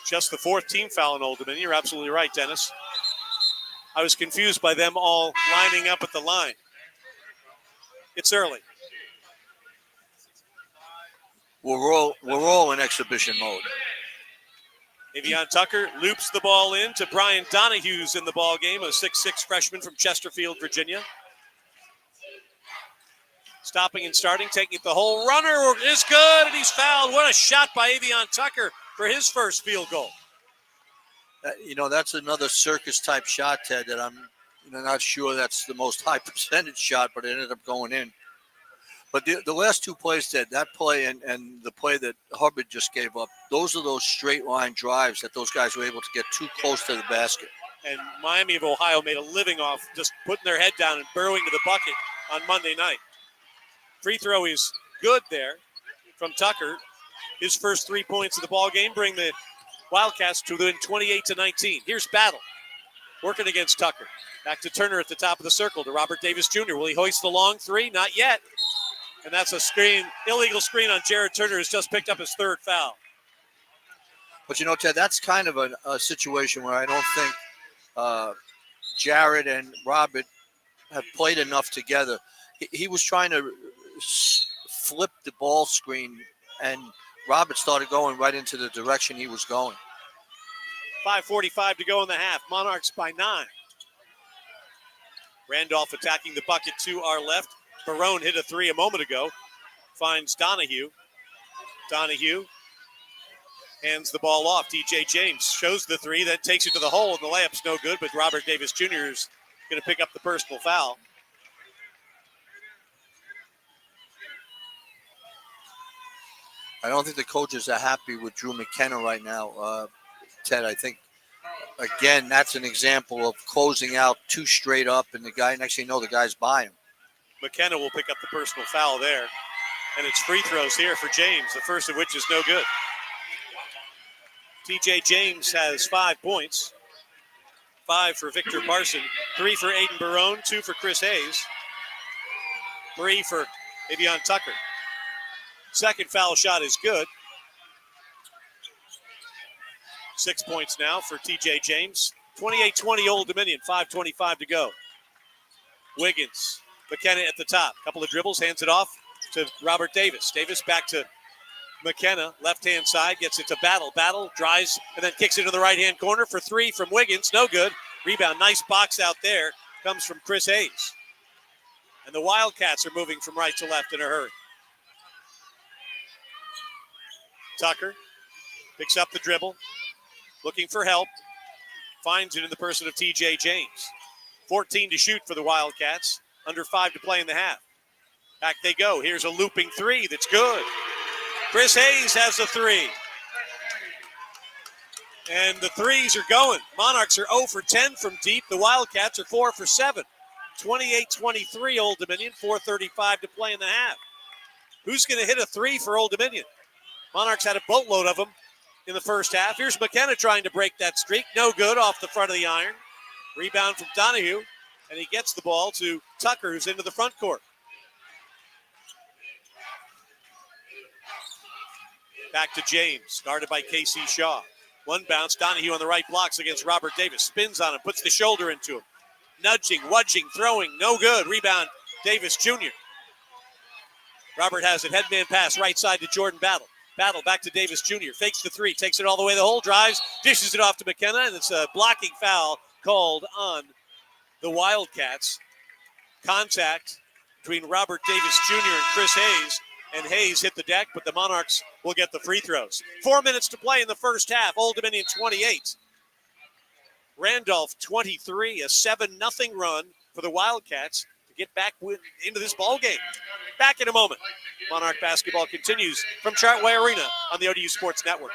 Just the 4th team foul in Old Dominion. You're absolutely right, Dennis. I was confused by them all lining up at the line. It's early. We're all in exhibition mode. Avion Tucker loops the ball in to Brian Donahue's in the ball game, a 6'6 freshman from Chesterfield, Virginia. Stopping and starting, taking it the whole runner is good, and he's fouled. What a shot by Avion Tucker for his first field goal. That's another circus-type shot, Ted, that I'm not sure that's the most high percentage shot, but it ended up going in. But the last 2 plays, Ted, that play and the play that Hubbard just gave up, those are those straight-line drives that those guys were able to get too close to the basket. And Miami of Ohio made a living off just putting their head down and burrowing to the bucket on Monday night. Free throw is good there from Tucker. His first 3 points of the ball game bring the Wildcats to within 28-19. Here's Battle working against Tucker. Back to Turner at the top of the circle to Robert Davis Jr. Will he hoist the long 3? Not yet. And that's a illegal screen on Jared Turner, who's just picked up his 3rd foul. But, Ted, that's kind of a situation where I don't think Jared and Robert have played enough together. He was trying to flip the ball screen, and Robert started going right into the direction he was going. 5:45 to go in the half. Monarchs by 9. Randolph attacking the bucket to our left. Barone hit a 3 a moment ago. Finds Donahue. Donahue hands the ball off. DJ James shows the 3, then takes it to the hole, and the layup's no good, but Robert Davis Jr. is going to pick up the personal foul. I don't think the coaches are happy with Drew McKenna right now, Ted. I think, again, that's an example of closing out 2 straight up, and the guy, next thing you know, the guy's by him. McKenna will pick up the personal foul there. And it's free throws here for James, the first of which is no good. TJ James has 5 points. 5 for Victor Parson, 3 for Aiden Barone, 2 for Chris Hayes, 3 for Avion Tucker. Second foul shot is good. 6 points now for TJ James. 28-20 Old Dominion, 5:25 to go. Wiggins, McKenna at the top. Couple of dribbles, hands it off to Robert Davis. Davis back to McKenna, left-hand side, gets it to Battle. Battle drives and then kicks it to the right-hand corner for 3 from Wiggins. No good. Rebound, nice box out there. Comes from Chris Hayes. And the Wildcats are moving from right to left in a hurry. Tucker picks up the dribble, looking for help. Finds it in the person of TJ James. 14 to shoot for the Wildcats. Under 5 to play in the half. Back they go. Here's a looping 3 that's good. Chris Hayes has a 3. And the threes are going. Monarchs are 0 for 10 from deep. The Wildcats are 4 for 7. 28-23 Old Dominion, 4:35 to play in the half. Who's going to hit a 3 for Old Dominion? Monarchs had a boatload of them in the first half. Here's McKenna trying to break that streak. No good, off the front of the iron. Rebound from Donahue, and he gets the ball to Tucker, who's into the front court. Back to James, guarded by Casey Shaw. One bounce, Donahue on the right blocks against Robert Davis. Spins on him, puts the shoulder into him. Nudging, wedging, throwing, no good. Rebound, Davis Jr. Robert has it, headman pass, right side to Jordan Battle. Battle back to Davis Jr. Fakes the 3, takes it all the way to the hole, drives, dishes it off to McKenna, and it's a blocking foul called on the Wildcats. Contact between Robert Davis Jr. and Chris Hayes, and Hayes hit the deck, but the Monarchs will get the free throws. 4 minutes to play in the first half. Old Dominion 28. Randolph 23, a 7-0 run for the Wildcats to get back into this ball game. Back in a moment. Monarch basketball continues from Chartway Arena on the ODU Sports Network.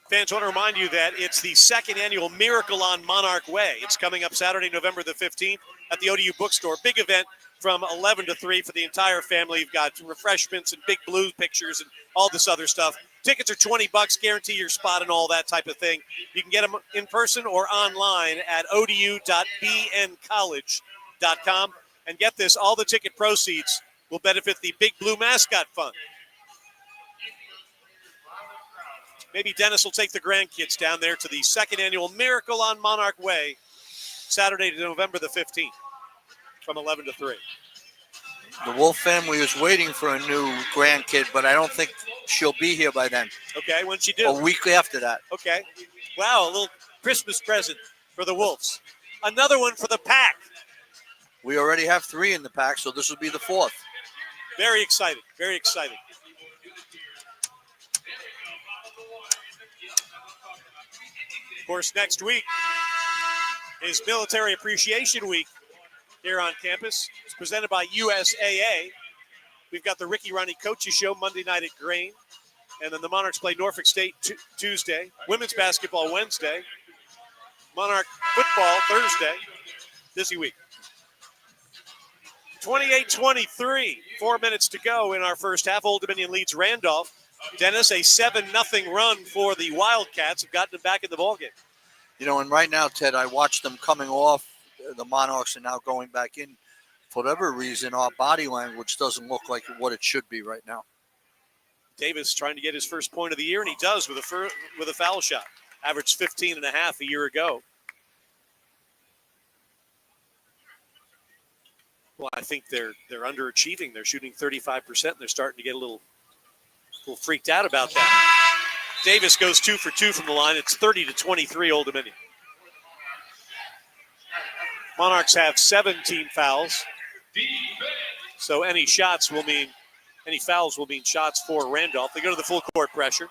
Fans, want to remind you that it's the second annual Miracle on Monarch Way. It's coming up Saturday, November the 15th at the ODU bookstore. Big event from 11 to 3 for the entire family. You've got refreshments and big blue pictures and all this other stuff. Tickets are $20, guarantee your spot and all that type of thing. You can get them in person or online at odu.bncollege.com. And get this, all the ticket proceeds will benefit the Big Blue Mascot Fund. Maybe Dennis will take the grandkids down there to the second annual Miracle on Monarch Way, Saturday, November the 15th, from 11 to 3. The Wolf family is waiting for a new grandkid, but I don't think she'll be here by then. Okay, when'd she do? A week after that. Okay. Wow, a little Christmas present for the Wolves. Another one for the Pack. We already have 3 in the pack, so this will be the 4th. Very exciting, very exciting. Of course, next week is Military Appreciation Week here on campus. It's presented by USAA. We've got the Ricky Ronnie Coaches Show Monday night at Grain. And then the Monarchs play Norfolk State Tuesday. Women's basketball Wednesday. Monarch football Thursday. Busy week. 28-23. 4 minutes to go in our first half. Old Dominion leads Randolph. Dennis, a 7-0 run for the Wildcats have gotten them back in the ballgame. You know, and right now, Ted, I watched them coming off. The Monarchs are now going back in. For whatever reason, our body language doesn't look like what it should be right now. Davis trying to get his first point of the year, and he does with a foul shot. Averaged 15.5 a year ago. Well, I think they're underachieving. They're shooting 35%, and they're starting to get a little freaked out about that. Davis goes 2 for 2 from the line. It's 30-23 Old Dominion. Monarchs have 17 fouls. So any fouls will mean shots for Randolph. They go to the full court pressure.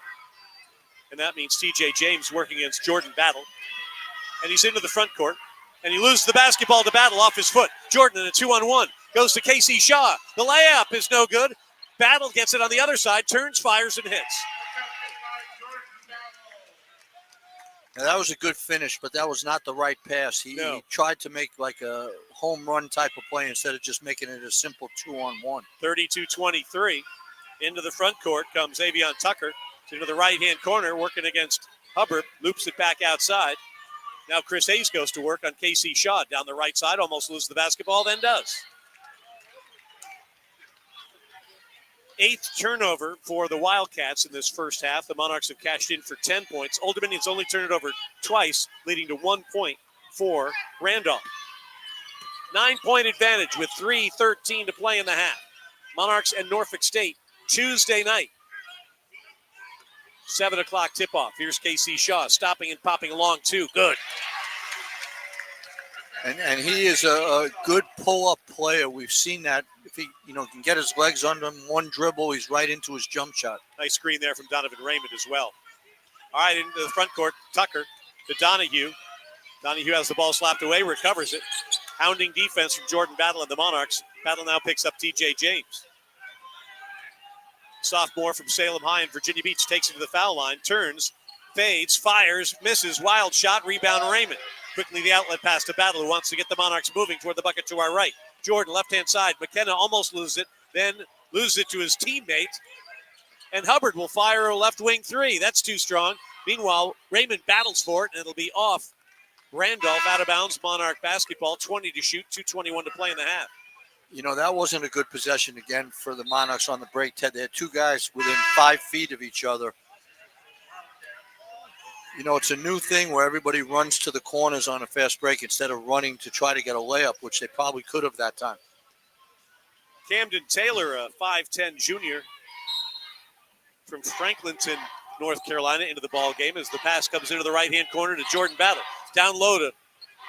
And that means TJ James working against Jordan Battle. And he's into the front court. And he loses the basketball to Battle off his foot. Jordan in a 2-on-1. Goes to Casey Shaw. The layup is no good. Battle gets it on the other side, turns, fires, and hits. Now, that was a good finish, but that was not the right pass. He tried to make like a home run type of play instead of just making it a simple 2-on-1. 32-23. Into the front court comes Avion Tucker. Into the right-hand corner, working against Hubbard. Loops it back outside. Now Chris Hayes goes to work on Casey Shaw down the right side. Almost loses the basketball, then does. 8th turnover for the Wildcats in this first half. The Monarchs have cashed in for 10 points. Old Dominion's only turned it over twice, leading to 1 point for Randolph. 9-point advantage with 3:13 to play in the half. Monarchs and Norfolk State, Tuesday night. 7 o'clock tip-off. Here's Casey Shaw stopping and popping along, too. Good. And he is a good pull-up player. We've seen that. If he can get his legs under him, one dribble, he's right into his jump shot. Nice screen there from Donovan Raymond as well. All right, into the front court, Tucker to Donahue. Donahue has the ball slapped away, recovers it. Hounding defense from Jordan Battle and the Monarchs. Battle now picks up TJ James. Sophomore from Salem High in Virginia Beach takes it to the foul line, turns, fades, fires, misses, wild shot, rebound Raymond. Quickly the outlet pass to Battle, who wants to get the Monarchs moving toward the bucket to our right. Jordan, left-hand side. McKenna almost loses it, then loses it to his teammate. And Hubbard will fire a left wing three. That's too strong. Meanwhile, Raymond battles for it, and it'll be off. Randolph out of bounds, Monarch basketball, 20 to shoot, 2:21 to play in the half. That wasn't a good possession again for the Monarchs on the break, Ted. They had two guys within 5 feet of each other. It's a new thing where everybody runs to the corners on a fast break instead of running to try to get a layup, which they probably could have that time. Camden Taylor, a 5'10 junior from Franklinton, North Carolina, into the ball game as the pass comes into the right-hand corner to Jordan Battle. Down low to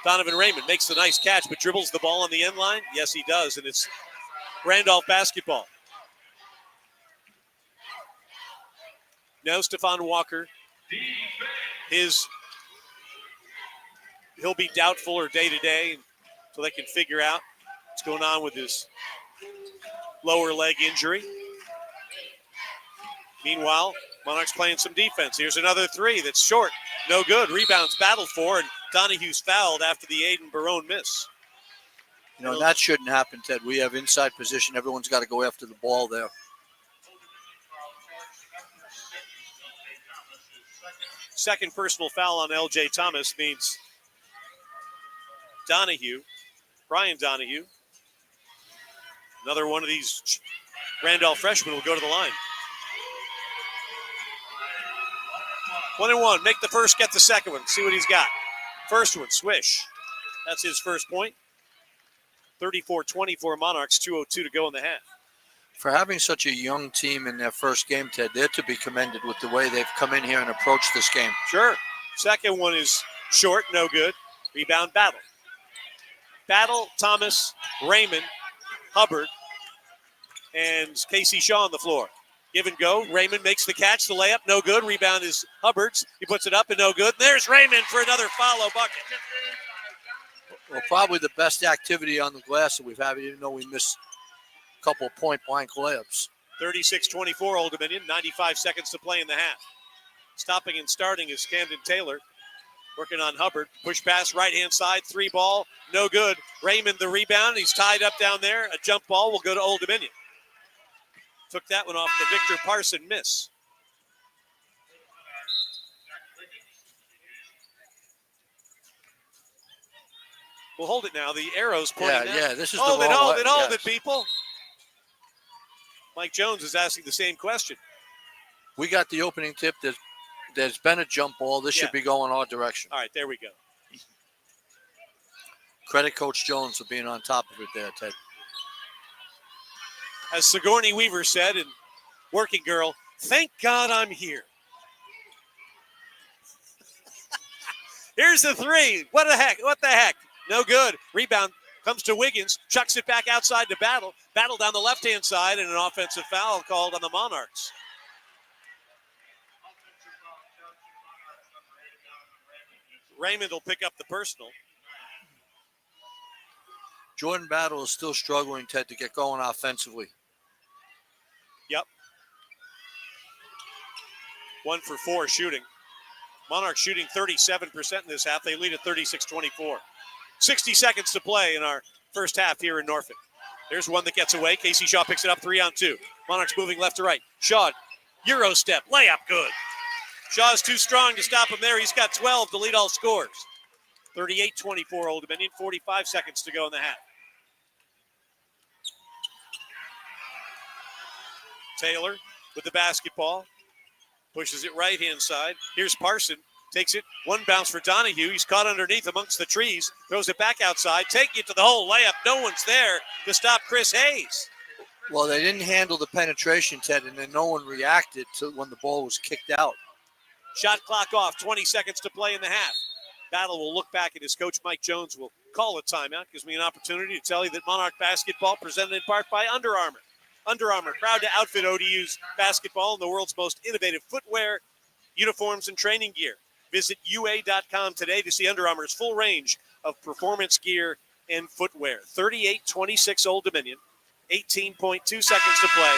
Donovan Raymond. Makes the nice catch, but dribbles the ball on the end line. Yes, he does, and it's Randolph basketball. Now Stephon Walker. He'll be doubtful or day-to-day so they can figure out what's going on with his lower leg injury. Meanwhile, Monarchs playing some defense. Here's another three that's short. No good. Rebounds battled for, and Donahue's fouled after the Aiden Barone miss. That shouldn't happen, Ted. We have inside position. Everyone's got to go after the ball there. Second personal foul on L.J. Thomas means Brian Donahue, another one of these Randolph freshmen will go to the line. 1-1. Make the first, get the second one. See what he's got. First one, swish. That's his first point. 34-24 Monarchs, 2:02 to go in the half. For having such a young team in their first game, Ted, they're to be commended with the way they've come in here and approached this game. Sure. Second one is short, no good. Rebound, Battle. Battle, Thomas, Raymond, Hubbard, and Casey Shaw on the floor. Give and go. Raymond makes the catch, the layup, no good. Rebound is Hubbard's. He puts it up and no good. There's Raymond for another follow bucket. Well, probably the best activity on the glass that we've had, even though we missed a couple of point-blank layups. 36-24 Old Dominion, 95 seconds to play in the half. Stopping and starting is Camden Taylor. Working on Hubbard. Push pass, right-hand side, three ball, no good. Raymond the rebound. He's tied up down there. A jump ball will go to Old Dominion. Took that one off the Victor Parson miss. We'll hold it now. The arrow's pointing now. Yeah, this is hold the it, wrong hold it, hold yes. it, people. Mike Jones is asking the same question. We got the opening tip. There's been a jump ball. This should be going our direction. All right, there we go. Credit Coach Jones for being on top of it there, Ted. As Sigourney Weaver said in Working Girl, thank God I'm here. Here's the three. What the heck? No good. Rebound comes to Wiggins. Chucks it back outside to Battle. Battle down the left-hand side and an offensive foul called on the Monarchs. Raymond will pick up the personal. Jordan Battle is still struggling, Ted, to get going offensively. Yep. 1 for 4 shooting. Monarchs shooting 37% in this half. They lead at 36-24. 60 seconds to play in our first half here in Norfolk. There's one that gets away. Casey Shaw picks it up 3-on-2. Monarchs moving left to right. Shaw, Euro step, layup, good. Shaw's too strong to stop him there. He's got 12 to lead all scores. 38-24 Old Dominion, 45 seconds to go in the half. Taylor with the basketball. Pushes it right-hand side. Here's Parson. Takes it. One bounce for Donahue. He's caught underneath amongst the trees. Throws it back outside. Take it to the hole. Layup. No one's there to stop Chris Hayes. Well, they didn't handle the penetration, Ted, and then no one reacted to when the ball was kicked out. Shot clock off. 20 seconds to play in the half. Battle will look back at his coach, Mike Jones, will call a timeout. Gives me an opportunity to tell you that Monarch basketball presented in part by Under Armour. Under Armour, proud to outfit ODU's basketball in the world's most innovative footwear, uniforms, and training gear. Visit UA.com today to see Under Armour's full range of performance gear and footwear. 38-26 Old Dominion, 18.2 seconds to play.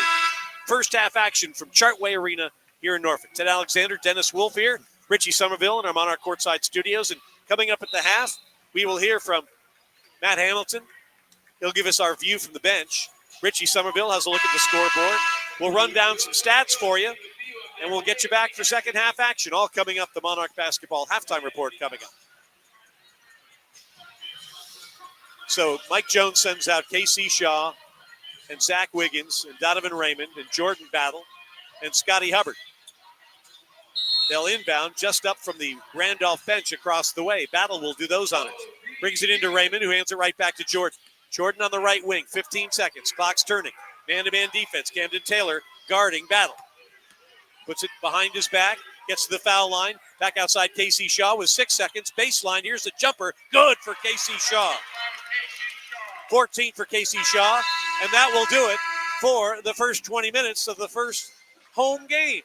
First half action from Chartway Arena here in Norfolk. Ted Alexander, Dennis Wolf here, Richie Somerville in our Monarch Courtside Studios. And coming up at the half, we will hear from Matt Hamilton. He'll give us our view from the bench. Richie Somerville has a look at the scoreboard. We'll run down some stats for you, and we'll get you back for second half action. All coming up, the Monarch basketball halftime report coming up. So Mike Jones sends out Casey Shaw and Zach Wiggins and Donovan Raymond and Jordan Battle and Scotty Hubbard. They'll inbound just up from the Randolph bench across the way. Battle will do those honors. Brings it into Raymond, who hands it right back to Jordan. Jordan on the right wing, 15 seconds. Clock's turning. Man-to-man defense. Camden Taylor guarding Battle. Puts it behind his back. Gets to the foul line. Back outside Casey Shaw with 6 seconds. Baseline. Here's the jumper. Good for Casey Shaw. 14 for Casey Shaw. And that will do it for the first 20 minutes of the first home game.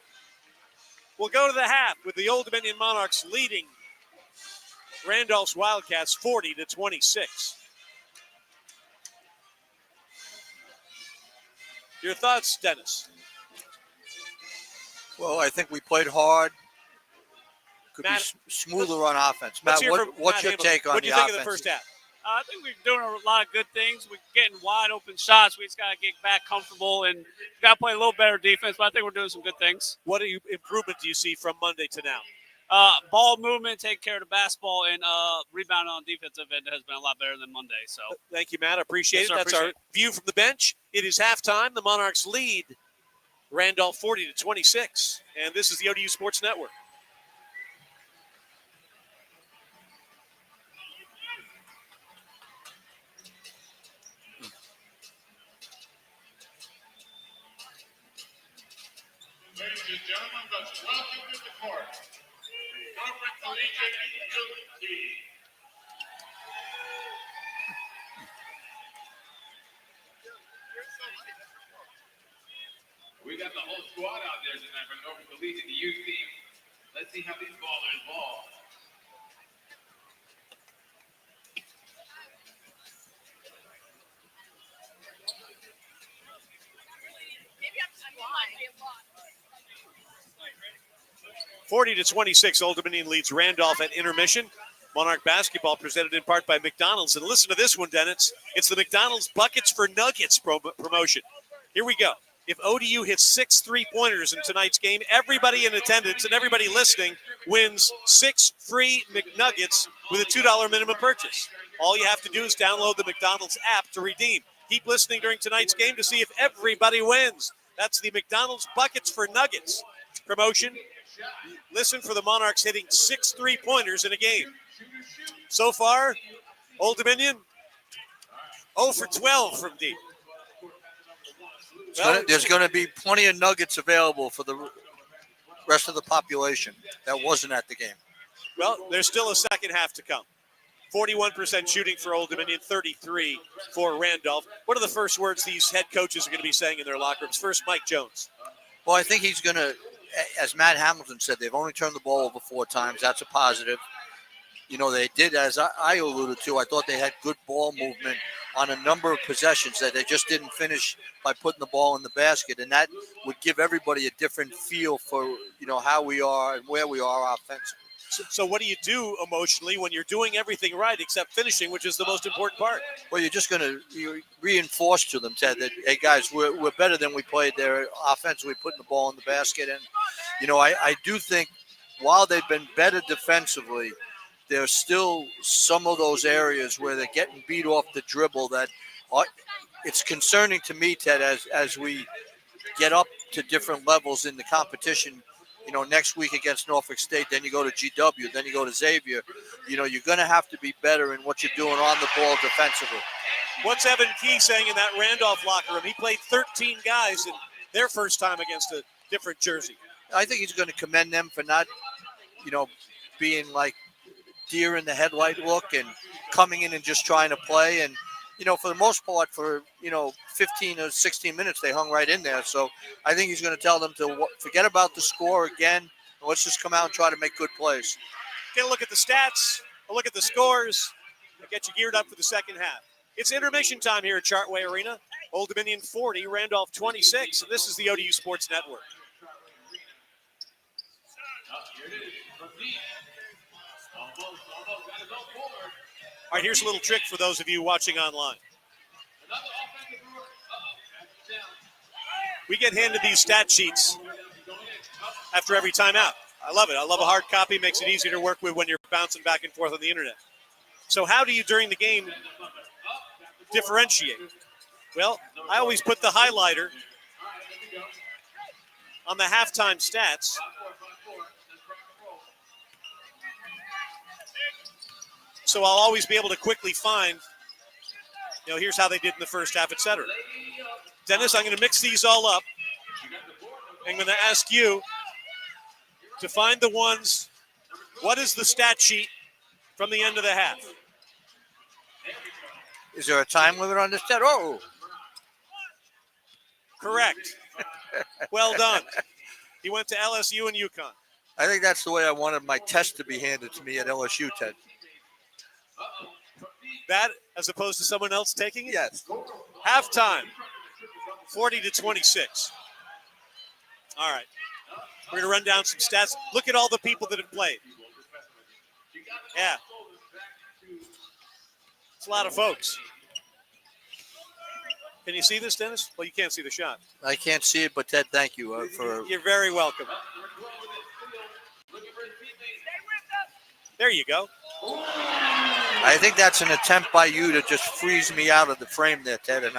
We'll go to the half with the Old Dominion Monarchs leading Randolph's Wildcats 40-26. Your thoughts, Dennis? Well, I think we played hard. Could Matt, be smoother on offense. Matt, what's your take on the offense? What do you think of the first half? I think we're doing a lot of good things. We're getting wide open shots. We just got to get back comfortable and got to play a little better defense, but I think we're doing some good things. What improvement do you see from Monday to now? Ball movement, taking care of the basketball, and rebounding on defensive end has been a lot better than Monday. So thank you, Matt. I appreciate Yes, it. sir, That's appreciate our view from the bench. It is halftime. The Monarchs lead Randolph 40-26, and this is the ODU Sports Network. Ladies and gentlemen, let's welcome to the court Norfolk Collegiate Youth Team. We got the whole squad out there tonight from Norfolk Collegiate Youth Team. Let's see how these ballers ball. Maybe I'm just blind. 40-26, Old Dominion leads Randolph at intermission. Monarch basketball presented in part by McDonald's. And listen to this one, Dennis. It's the McDonald's Buckets for Nuggets promotion. Here we go. If ODU hits 6 3-pointers in tonight's game, everybody in attendance and everybody listening wins 6 free McNuggets with a $2 minimum purchase. All you have to do is download the McDonald's app to redeem. Keep listening during tonight's game to see if everybody wins. That's the McDonald's Buckets for Nuggets promotion. Listen for the Monarchs hitting 6 3-pointers in a game. So far, Old Dominion 0 for 12 from deep. There's going to be plenty of nuggets available for the rest of the population that wasn't at the game. Well, there's still a second half to come. 41% shooting for Old Dominion, 33 for Randolph. What are the first words these head coaches are going to be saying in their locker rooms? First, Mike Jones. Well, I think he's going to, as Matt Hamilton said, they've only turned the ball over 4 times. That's a positive. You know, they did, as I alluded to, I thought they had good ball movement on a number of possessions that they just didn't finish by putting the ball in the basket. And that would give everybody a different feel for, you know, how we are and where we are offensively. So what do you do emotionally when you're doing everything right except finishing, which is the most important part? Well, you're just going to reinforce to them, Ted, that, hey, guys, we're better than we played there offensively, putting the ball in the basket. And, I do think while they've been better defensively, there's still some of those areas where they're getting beat off the dribble that it's concerning to me, Ted, as we get up to different levels in the competition. Next week against Norfolk State, then you go to GW, then you go to Xavier. You're going to have to be better in what you're doing on the ball defensively. What's Evan Key saying in that Randolph locker room? He played 13 guys in their first time against a different jersey. I think he's going to commend them for not, being like deer in the headlight look and coming in and just trying to play. And, for the most part, for, 15 or 16 minutes, they hung right in there. So I think he's going to tell them to forget about the score again. And let's just come out and try to make good plays. Get a look at the stats, a look at the scores, and get you geared up for the second half. It's intermission time here at Chartway Arena. Old Dominion 40, Randolph 26, and this is the ODU Sports Network. All right, here's a little trick for those of you watching online. We get handed these stat sheets after every timeout. I love it. I love a hard copy. Makes it easier to work with when you're bouncing back and forth on the internet. So how do you, during the game, differentiate? Well, I always put the highlighter on the halftime stats. So I'll always be able to quickly find, here's how they did in the first half, et cetera. Dennis, I'm going to mix these all up. I'm going to ask you to find the ones. What is the stat sheet from the end of the half? Is there a time limit on this, Ted? Oh. Correct. Well done. He went to LSU and UConn. I think that's the way I wanted my test to be handed to me at LSU, Ted. That as opposed to someone else taking it? Yes. Halftime, 40-26. All right. We're going to run down some stats. Look at all the people that have played. Yeah. It's a lot of folks. Can you see this, Dennis? Well, you can't see the shot. I can't see it, but Ted, thank you for. You're very welcome. There you go. I think that's an attempt by you to just freeze me out of the frame there, Ted. And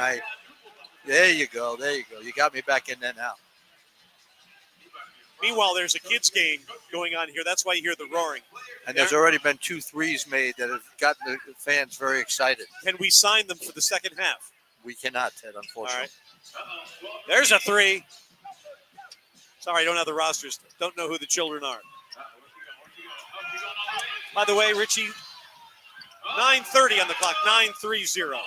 there you go. You got me back in there now. Meanwhile, there's a kids game going on here. That's why you hear the roaring. And there's already been 2 threes made that have gotten the fans very excited. Can we sign them for the second half? We cannot, Ted, unfortunately. All right. There's a 3. Sorry, I don't have the rosters. Don't know who the children are. By the way, Richie, 9:30 on the clock, 9:30.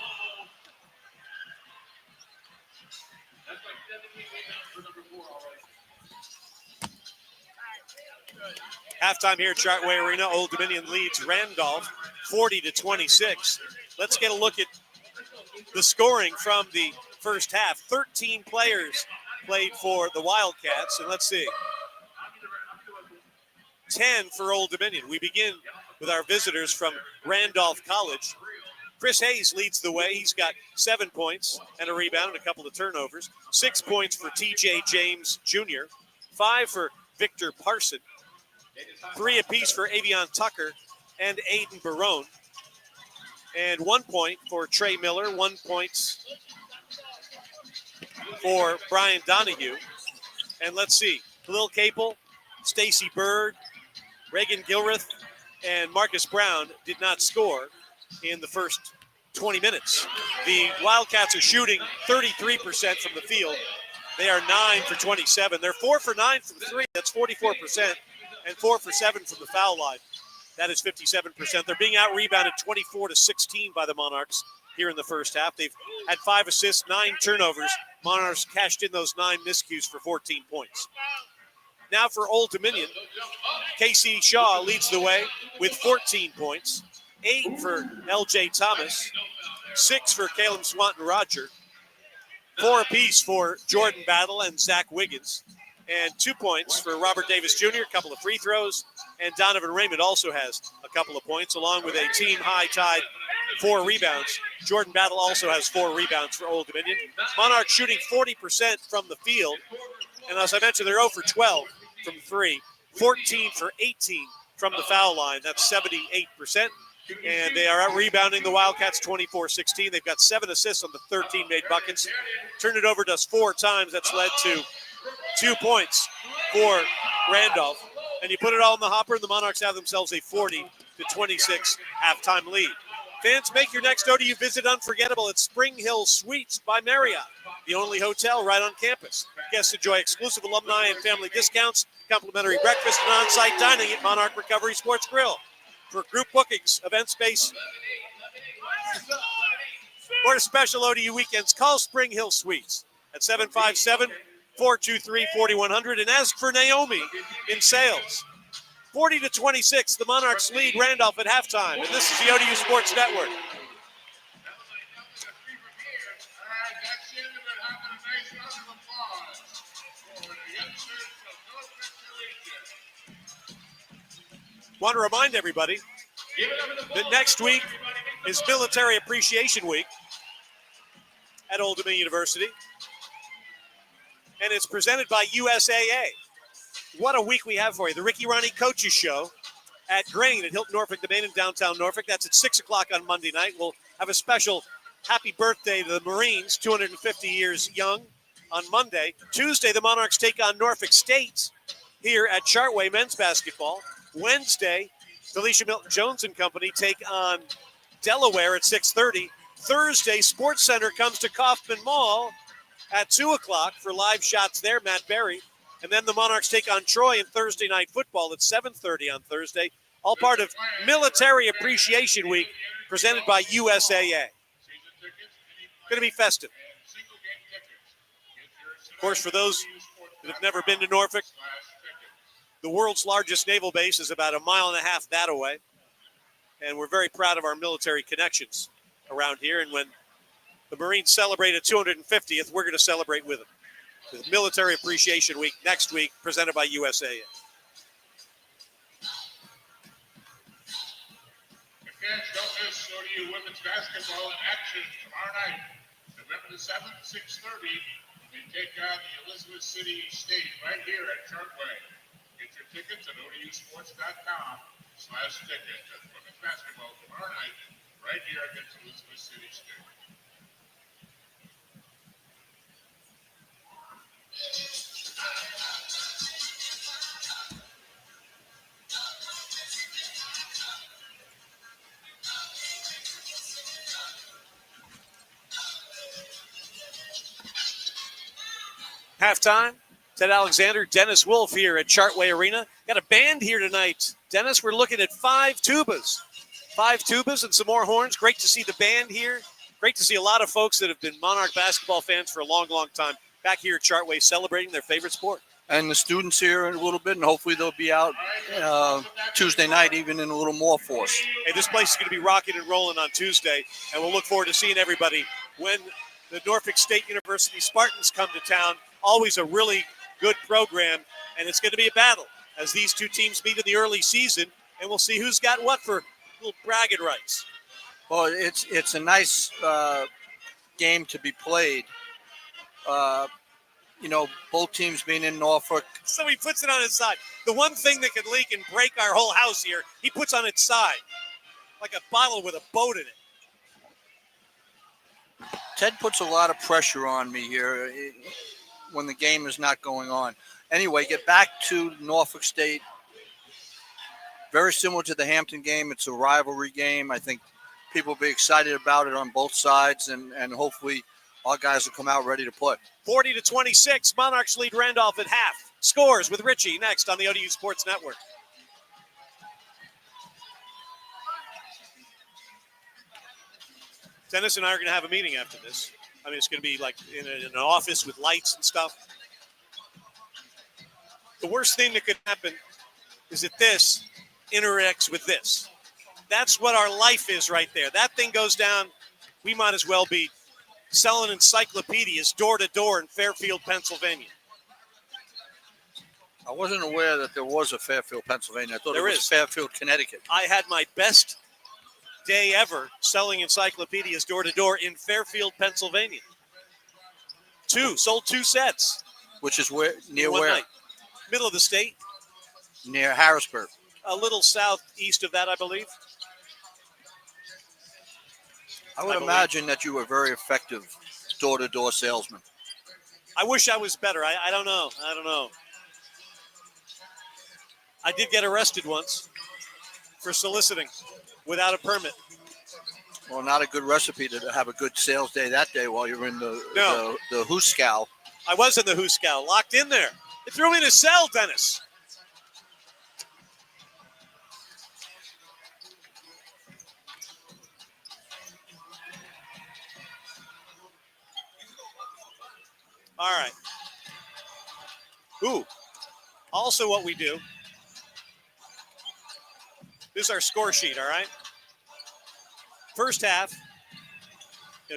Halftime here at Chartway Arena. Old Dominion leads Randolph 40-26. Let's get a look at the scoring from the first half. 13 players played for the Wildcats, and let's see. 10 for Old Dominion. We begin with our visitors from Randolph College. Chris Hayes leads the way. He's got 7 points and a rebound and a couple of turnovers. 6 points for TJ James Jr., 5 for Victor Parson, 3 apiece for Avion Tucker and Aiden Barone, and 1 point for Trey Miller, 1 point for Brian Donahue. And let's see, Khalil Capel, Stacy Bird, Reagan Gilreath, and Marcus Brown did not score in the first 20 minutes. The Wildcats are shooting 33% from the field. They are 9 for 27. They're 4 for 9 from 3. That's 44%. And 4 for 7 from the foul line. That is 57%. They're being out-rebounded 24-16 by the Monarchs here in the first half. They've had 5 assists, 9 turnovers. Monarchs cashed in those 9 miscues for 14 points. Now for Old Dominion, Casey Shaw leads the way with 14 points, 8 for L.J. Thomas, 6 for Caleb Swanton-Roger, 4 apiece for Jordan Battle and Zach Wiggins, and 2 points for Robert Davis Jr., a couple of free throws, And Donovan Raymond also has a couple of points, along with a team-high tied 4 rebounds. Jordan Battle also has 4 rebounds for Old Dominion. Monarchs shooting 40% from the field. And as I mentioned, they're 0 for 12 from 3, 14 for 18 from the foul line. That's 78%. And they are out rebounding the Wildcats 24-16. They've got 7 assists on the 13 made buckets. Turned it over just 4 times. That's led to 2 points for Randolph. And you put it all in the hopper, and the Monarchs have themselves a 40-26 halftime lead. Fans, make your next ODU visit unforgettable at Spring Hill Suites by Marriott, the only hotel right on campus. Guests enjoy exclusive alumni and family discounts, complimentary breakfast, and on-site dining at Monarch Recovery Sports Grill. For group bookings, event space, or special ODU weekends, call Spring Hill Suites at 757-423-4100 and ask for Naomi in sales. 40-26, the Monarchs lead Randolph at halftime, and this is the ODU Sports Network. All right, that's the end of it. Have a nice round of applause for the youngsters of Norfolk Collegiate. Want to remind everybody that next week is Military Appreciation Week at Old Dominion University, and it's presented by USAA. What a week we have for you. The Ricky Ronnie Coaches Show at Grain at Hilton Norfolk Domain in downtown Norfolk. That's at 6 o'clock on Monday night. We'll have a special happy birthday to the Marines, 250 years young, on Monday. Tuesday, the Monarchs take on Norfolk State here at Chartway men's basketball. Wednesday, Felicia Milton-Jones and company take on Delaware at 6:30. Thursday, Sports Center comes to Kaufman Mall at 2 o'clock for live shots there, Matt Berry. And then the Monarchs take on Troy in Thursday night football at 7:30 on Thursday. All part of Military Appreciation Week presented by USAA. Going to be festive. Of course, for those that have never been to Norfolk, the world's largest naval base is about 1.5 miles that away. And we're very proud of our military connections around here. And when the Marines celebrate at 250th, we're going to celebrate with them. The Military Appreciation Week next week, presented by USAA. Again, don't miss ODU women's basketball in action tomorrow night, November the 7th, 6:30. They take on the Elizabeth City State right here at Chartway. Get your tickets at ODUsports.com/tickets. That's women's basketball tomorrow night right here against Elizabeth City State. Halftime, Ted Alexander, Dennis Wolf here at Chartway Arena. Got a band here tonight. Dennis, we're looking at 5 tubas. 5 tubas and some more horns. Great to see the band here. Great to see a lot of folks that have been Monarch basketball fans for a long, long time back here at Chartway celebrating their favorite sport. And the students here in a little bit, and hopefully they'll be out Tuesday night even in a little more force. Hey, this place is going to be rocking and rolling on Tuesday, and we'll look forward to seeing everybody when the Norfolk State University Spartans come to town. Always a really good program, and it's going to be a battle as these two teams meet in the early season, and we'll see who's got what for little bragging rights. Well, it's a nice game to be played. Both teams being in Norfolk. So he puts it on its side. The one thing that could leak and break our whole house here, he puts on its side, like a bottle with a boat in it. Ted puts a lot of pressure on me here when the game is not going on. Anyway, get back to Norfolk State. Very similar to the Hampton game. It's a rivalry game. I think people will be excited about it on both sides, and hopefully our guys will come out ready to play. 40-26, Monarchs lead Randolph at half. Scores with Richie next on the ODU Sports Network. Dennis and I are going to have a meeting after this. I mean, it's going to be like in an office with lights and stuff. The worst thing that could happen is that this interacts with this. That's what our life is right there. That thing goes down, we might as well be selling encyclopedias door to door in Fairfield, Pennsylvania. I wasn't aware that there was a Fairfield, Pennsylvania. I thought There it was is. Fairfield, Connecticut. I had my best day ever selling encyclopedias door to door in Fairfield, Pennsylvania. Sold 2 sets. Which is where near in one where? night. Middle of the state, Near Harrisburg. a little southeast of that, I believe. I would believe. imagine that you were very effective door-to-door salesman. I wish I was better. I don't know. I don't know. I did get arrested once for soliciting without a permit. Well, not a good recipe to have a good sales day that day while you're in the No. the Hooskow. I was in the Hooskow, locked in there. They threw me in a cell, Dennis. All right. Ooh. Also what we do, this is our score sheet, all right? First half,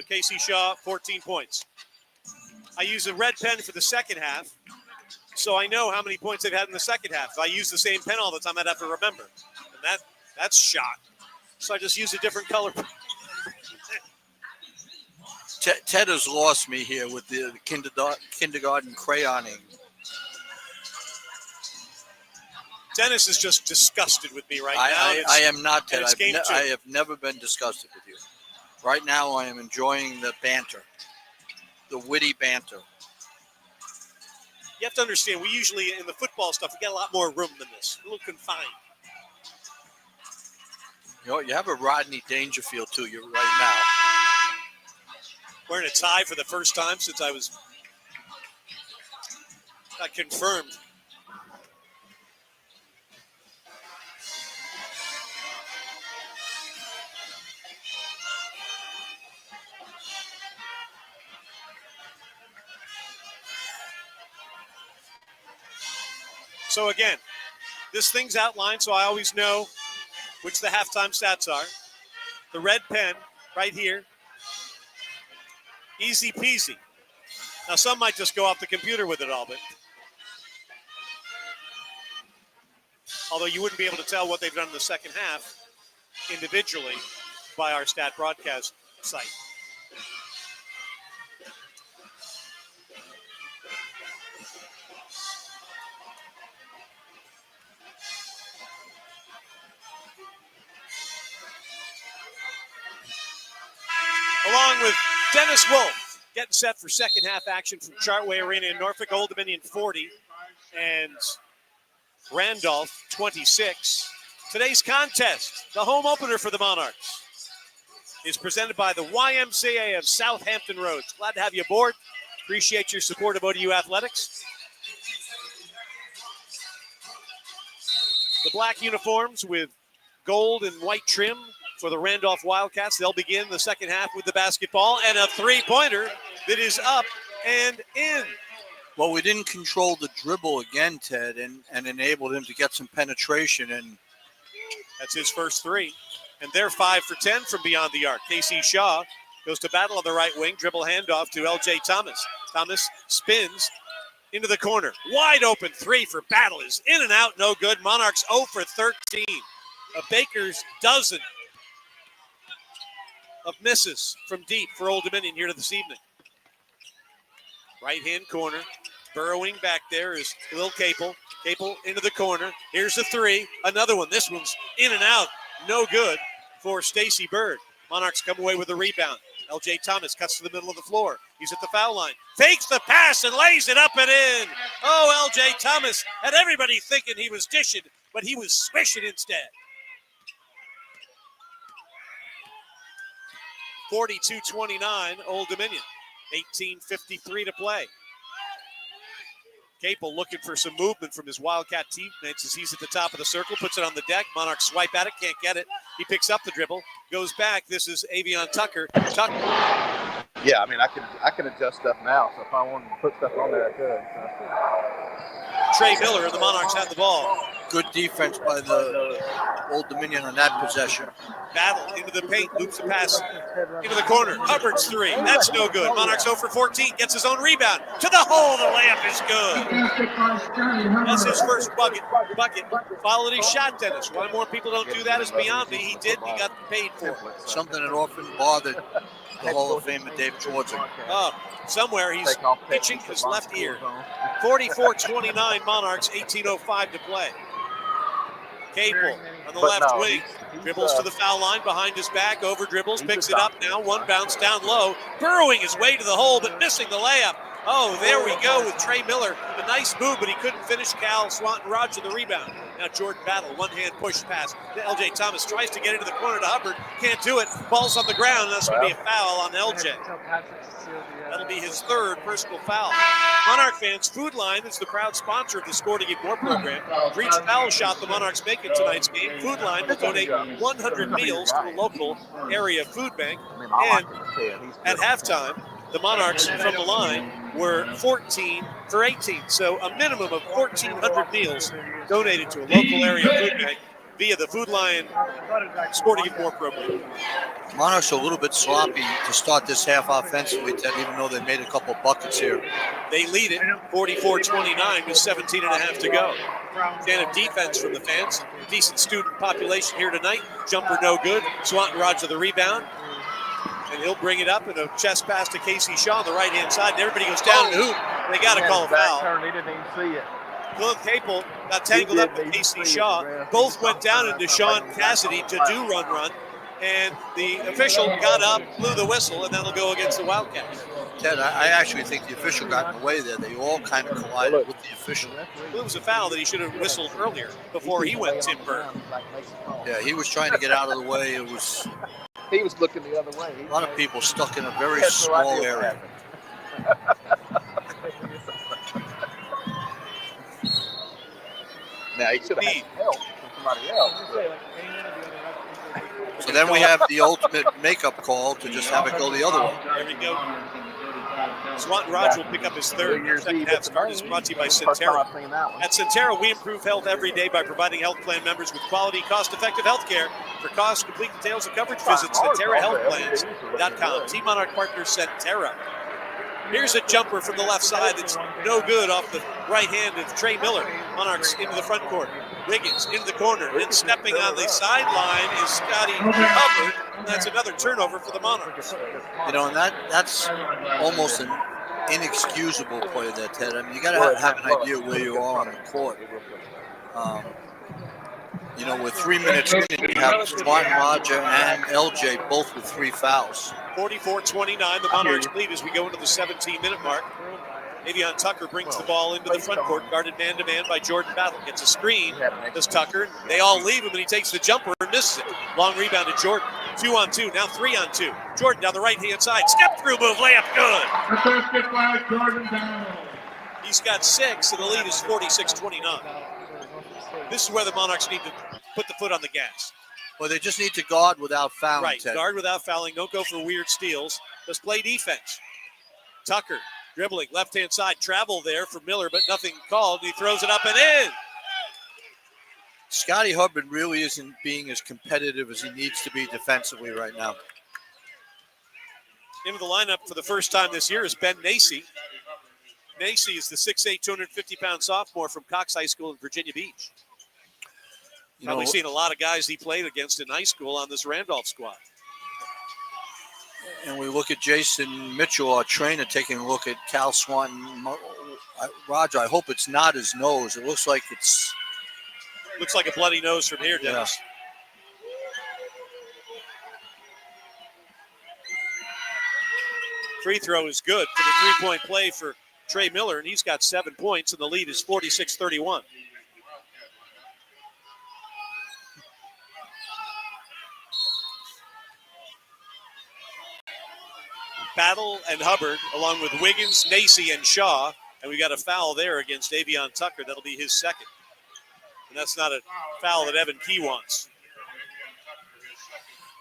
Casey Shaw, 14 points. I use a red pen for the second half, so I know how many points they've had in the second half. If I use the same pen all the time, I'd have to remember. And that's shot. So I just use a different color. Ted has lost me here with the kindergarten crayoning. Dennis is just disgusted with me right now. I am not, Ted. it's game 2. I have never been disgusted with you. Right now, I am enjoying the banter, the witty banter. You have to understand, we usually, in the football stuff, we get a lot more room than this. A little confined. You know, you have a Rodney Dangerfield to you right now. We're in a tie for the first time since I was got confirmed. So again, this thing's outlined, so I always know which the halftime stats are. The red pen right here. Easy peasy. Now, some might just go off the computer with it all, but although you wouldn't be able to tell what they've done in the second half individually by our stat broadcast site. Along with Dennis Wolf, getting set for second half action from Chartway Arena-Norfolk, Old Dominion 40 and Randolph 26. Today's contest, the home opener for the Monarchs, is presented by the YMCA of Southampton Roads. Glad to have you aboard. Appreciate your support of ODU Athletics. The black uniforms with gold and white trim for the Randolph Wildcats. They'll begin the second half with the basketball and a three-pointer that is up and in. Well, we didn't control the dribble again, Ted, and enabled him to get some penetration. And that's his first three. And they're 5 for 10 from beyond the arc. Casey Shaw goes to battle on the right wing, dribble handoff to L.J. Thomas. Thomas spins into the corner. Wide open three for Battle is in and out, no good. Monarchs 0 for 13. A Baker's dozen of misses from deep for Old Dominion here this evening. Right-hand corner. Burrowing back there is Lil Capel. Capel into the corner. Here's a three. Another one. This one's in and out. No good for Stacy Bird. Monarchs come away with a rebound. L.J. Thomas cuts to the middle of the floor. He's at the foul line. Fakes the pass and lays it up and in. Oh, L.J. Thomas had everybody thinking he was dishing, but he was swishing instead. 42-29, Old Dominion. 18:53 to play. Capel looking for some movement from his Wildcat teammates as he's at the top of the circle, puts it on the deck. Monarchs swipe at it, can't get it. He picks up the dribble, goes back. This is Avion Tucker. Yeah, I mean, I can adjust stuff now, so if I wanted to put stuff on there, I could. So. Trey Miller and the Monarchs have the ball. good defense by the Old Dominion on that possession. Battle into the paint, loops the pass into the corner. Hubbard's three. That's no good. Monarchs 0 for 14. Gets his own rebound. To the hole. The layup is good. That's his first bucket. Followed his shot, Dennis. Why more people don't do that is beyond me. He did. He got paid for it. Something that often bothered the Hall of Famer David Schwartzer. Oh, somewhere he's pitching his left ear. 44-29 Monarchs, 18:05 to play. Cable on the left wing. Dribbles to the foul line, behind his back, over dribbles, picks it up now, one bounce down low, burrowing his way to the hole, but missing the layup. Oh, there we go with Trey Miller. A nice move, but he couldn't finish. Cal Swanton Roger the rebound. Now Jordan Battle, one-hand push pass to LJ Thomas. Tries to get into the corner to Hubbard. Can't do it. Ball's on the ground, and that's going to be a foul on LJ. That'll be his third personal foul. Monarch fans, Food Line is the proud sponsor of the Score to Get More program. For each foul shot the Monarchs make in tonight's game, Food Line will donate 100 meals to the local area food bank. And at halftime, the Monarchs from the line were 14 for 18. So a minimum of 1,400 meals donated to a local area food bank via the Food Line Score to Get More program. Monarchs are a little bit sloppy to start this half offensively, Ted, even though they made a couple buckets here. They lead it 44-29 with 17 and a half to go. Fan of defense from the fans. Decent student population here tonight. Jumper no good. Swanton Roger the rebound. And he'll bring it up in a chest pass to Casey Shaw on the right-hand side. And everybody goes down in the hoop. They got to call a foul. They didn't even see it. Clint Capel got tangled up with Casey Shaw. Both went down into Sean Cassidy to do run. And the official got up, blew the whistle, and that'll go against the Wildcats. Ted, I actually think the official got in the way there. They all kind of collided with the official. It was a foul that he should have whistled earlier before he went Tim Burn. Yeah, he was trying to get out of the way. He was looking the other way. A lot of people stuck in a very small area. Now he should have had help from somebody else. So then we have the ultimate makeup call to just have it go the other way. There we go. Swanton Roger will pick up his third. Second half start is brought to you by Centera. At Centera, we improve health every day by providing health plan members with quality, cost-effective health care. For cost, complete details, and coverage, visit CenteraHealthPlans.com. Team Monarch partner Centera. Here's a jumper from the left side that's no good off the right hand of Trey Miller. Monarchs into the front court. Wiggins into the corner. Then stepping on the sideline is Scotty Hubbard. That's another turnover for the Monarchs. You know, and that's almost an inexcusable play there, Ted. I mean, you got to have an idea where you are on the court. You know, with 3 minutes in, you have Swanton Roger and LJ both with 3 fouls. 44-29, the Monarchs lead as we go into the 17-minute mark. Avion Tucker brings the ball into the front court, guarded man-to-man by Jordan Battle. Gets a screen, does Tucker. They all leave him, and he takes the jumper and misses it. Long rebound to Jordan. 2-on-2, now 3-on-2. Jordan down the right-hand side. Step-through move, layup good. He's got 6, and the lead is 46-29. This is where the Monarchs need to put the foot on the gas. Well, they just need to guard without fouling. Right, Ted. guard without fouling. Don't go for weird steals. Just play defense. Tucker dribbling, left-hand side. Travel there for Miller, but nothing called. He throws it up and in. Scotty Hubbard really isn't being as competitive as he needs to be defensively right now. Into the lineup for the first time this year is Ben Nacy. Nacy is the 6'8", 250-pound sophomore from Cox High School in Virginia Beach. Probably seen a lot of guys he played against in high school on this Randolph squad. And we look at Jason Mitchell, our trainer, taking a look at Cal Swanton. Roger, I hope it's not his nose. It looks like it's... Looks like a bloody nose from here, Dennis. Yeah. Free throw is good for the three-point play for Trey Miller, and he's got 7 points, and the lead is 46-31. Battle and Hubbard, along with Wiggins, Nacy, and Shaw, and we got a foul there against Avion Tucker. That'll be his second. And that's not a foul that Evan Key wants.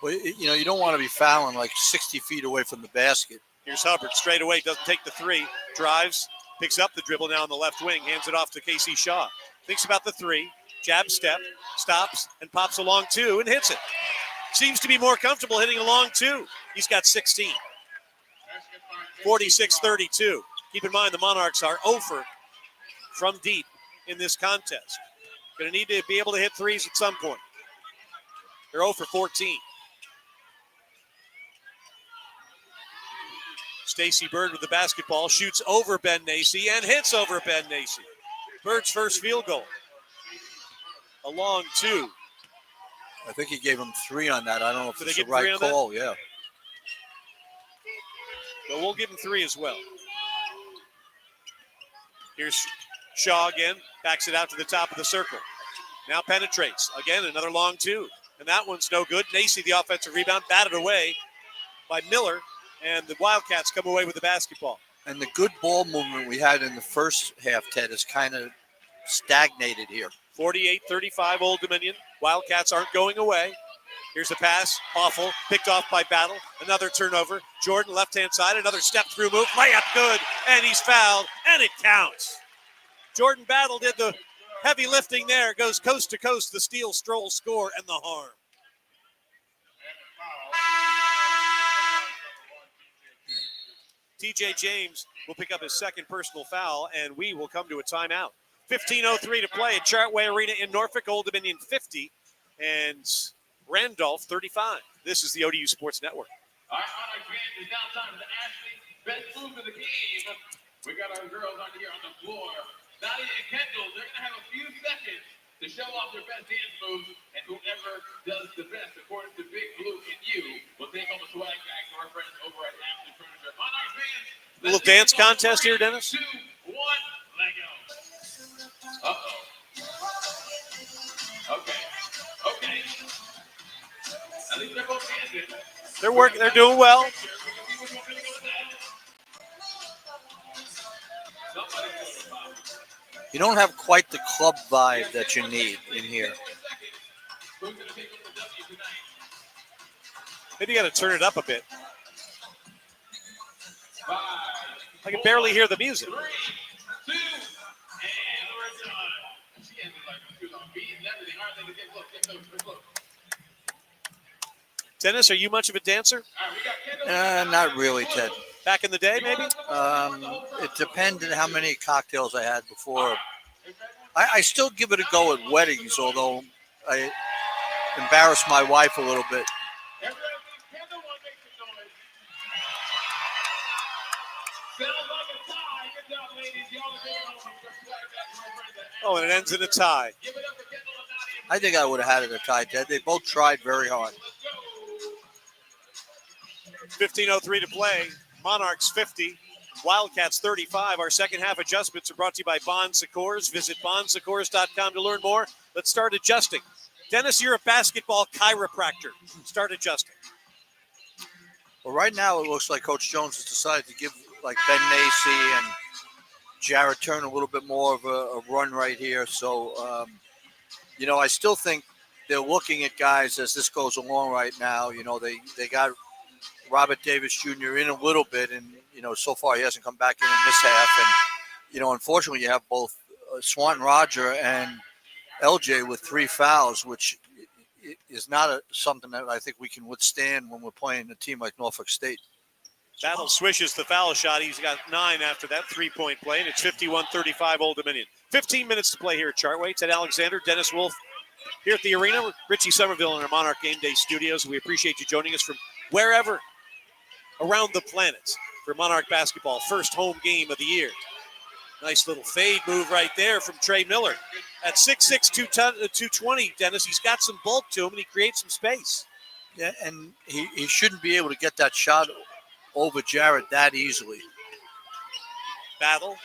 Well, you know, you don't want to be fouling like 60 feet away from the basket. Here's Hubbard, straight away, doesn't take the three, drives, picks up the dribble now on the left wing, hands it off to Casey Shaw. Thinks about the three, Jab step, stops, and pops a long two and hits it. Seems to be more comfortable hitting a long two. He's got 16. 46-32. Keep in mind the Monarchs are 0 from deep in this contest. Going to need to be able to hit threes at some point. They're 0 for 14. Stacy Bird with the basketball, shoots over Ben Nacy and hits over Ben Nacy. Bird's first field goal. A long two. I think he gave him 3 on that. I don't know if Did it's they the give 3 right on that? call. Yeah. But we'll give him 3 as well. Here's Shaw again, backs it out to the top of the circle. Now penetrates. Again, another long two. And that one's no good. Nacy, the offensive rebound, batted away by Miller. And the Wildcats come away with the basketball. And the good ball movement we had in the first half, Ted, is kind of stagnated here. 48-35 Old Dominion. Wildcats aren't going away. Here's the pass. Awful. Picked off by Battle. Another turnover. Jordan, left-hand side. Another step-through move. Layup good. And he's fouled. And it counts. Jordan Battle did the heavy lifting there. Goes coast to coast. The steal, stroll, score, and the harm. TJ James will pick up his second personal foul, and we will come to a timeout. 15:03 to play at Chartway Arena in Norfolk. Old Dominion 50 and Randolph 35. This is the ODU Sports Network. All right, Monarch fans, it's now time for the Ashley best move of the game. We got our girls out here on the floor. Nadia and Kendall, they're going to have a few seconds to show off their best dance moves, and whoever does the best, according to Big Blue and you, will take home a swag bag to our friends over at Ashley Furniture. Monarch fans, A little dance contest here, Dennis? 2, 1, let go. Uh-oh. Okay. At least they're both dancing. They're working. They're doing well. You don't have quite the club vibe that you need in here. Maybe you got to turn it up a bit. I can barely hear the music. 3, 2, and we're done. She ended like a too long beat and everything. All right, ladies, get close. Dennis, are you much of a dancer? All right, we got Kendall. Not really, Ted. Back in the day, maybe? It depended how many cocktails I had before. I still give it a go at weddings, although I embarrass my wife a little bit. Kendall wants to make some noise. Sounds like a tie. Good job, ladies. Y'all are doing awesome. Oh, and it ends in a tie. Give it up for Kendall and Nadia. I think I would have had it a tie, Ted. They both tried very hard. 15:03 to play. Monarchs 50, Wildcats 35. Our second half adjustments are brought to you by Bon Secours. Visit bonsecors.com to learn more. Let's start adjusting. Dennis, you're a basketball chiropractor. Start adjusting. Well, right now it looks like Coach Jones has decided to give like Ben Nacy and Jared Turner a little bit more of a run right here. So, I still think they're looking at guys as this goes along right now. They got Robert Davis Jr. in a little bit, and so far he hasn't come back in this half. And unfortunately, you have both Swanton Roger and LJ with 3 fouls, which is not something that I think we can withstand when we're playing a team like Norfolk State. Battle swishes the foul shot. He's got 9 after that 3-point play, and it's 51-35 Old Dominion. 15 minutes to play here at Chartway. Ted Alexander, Dennis Wolf here at the arena. Richie Somerville in our Monarch Game Day studios. We appreciate you joining us from wherever around the planet for Monarch basketball. First home game of the year. Nice little fade move right there from Trey Miller. At 6'6", 220, Dennis, he's got some bulk to him, and he creates some space. Yeah, and he shouldn't be able to get that shot over Jared that easily. Battle,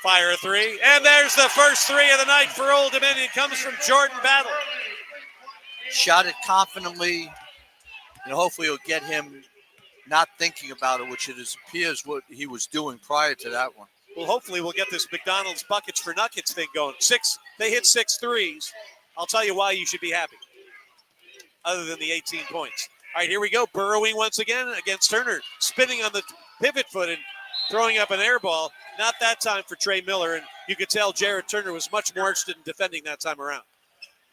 fire a 3, and there's the first 3 of the night for Old Dominion. Comes from Jordan Battle. Shot it confidently. Hopefully it'll get him not thinking about it, which it appears what he was doing prior to that one. Well, hopefully we'll get this McDonald's buckets for Nuggets thing going. They hit 6 threes. I'll tell you why you should be happy, other than the 18 points. All right, here we go. Burrowing once again against Turner. Spinning on the pivot foot and throwing up an air ball. Not that time for Trey Miller, and you could tell Jared Turner was much more interested in defending that time around.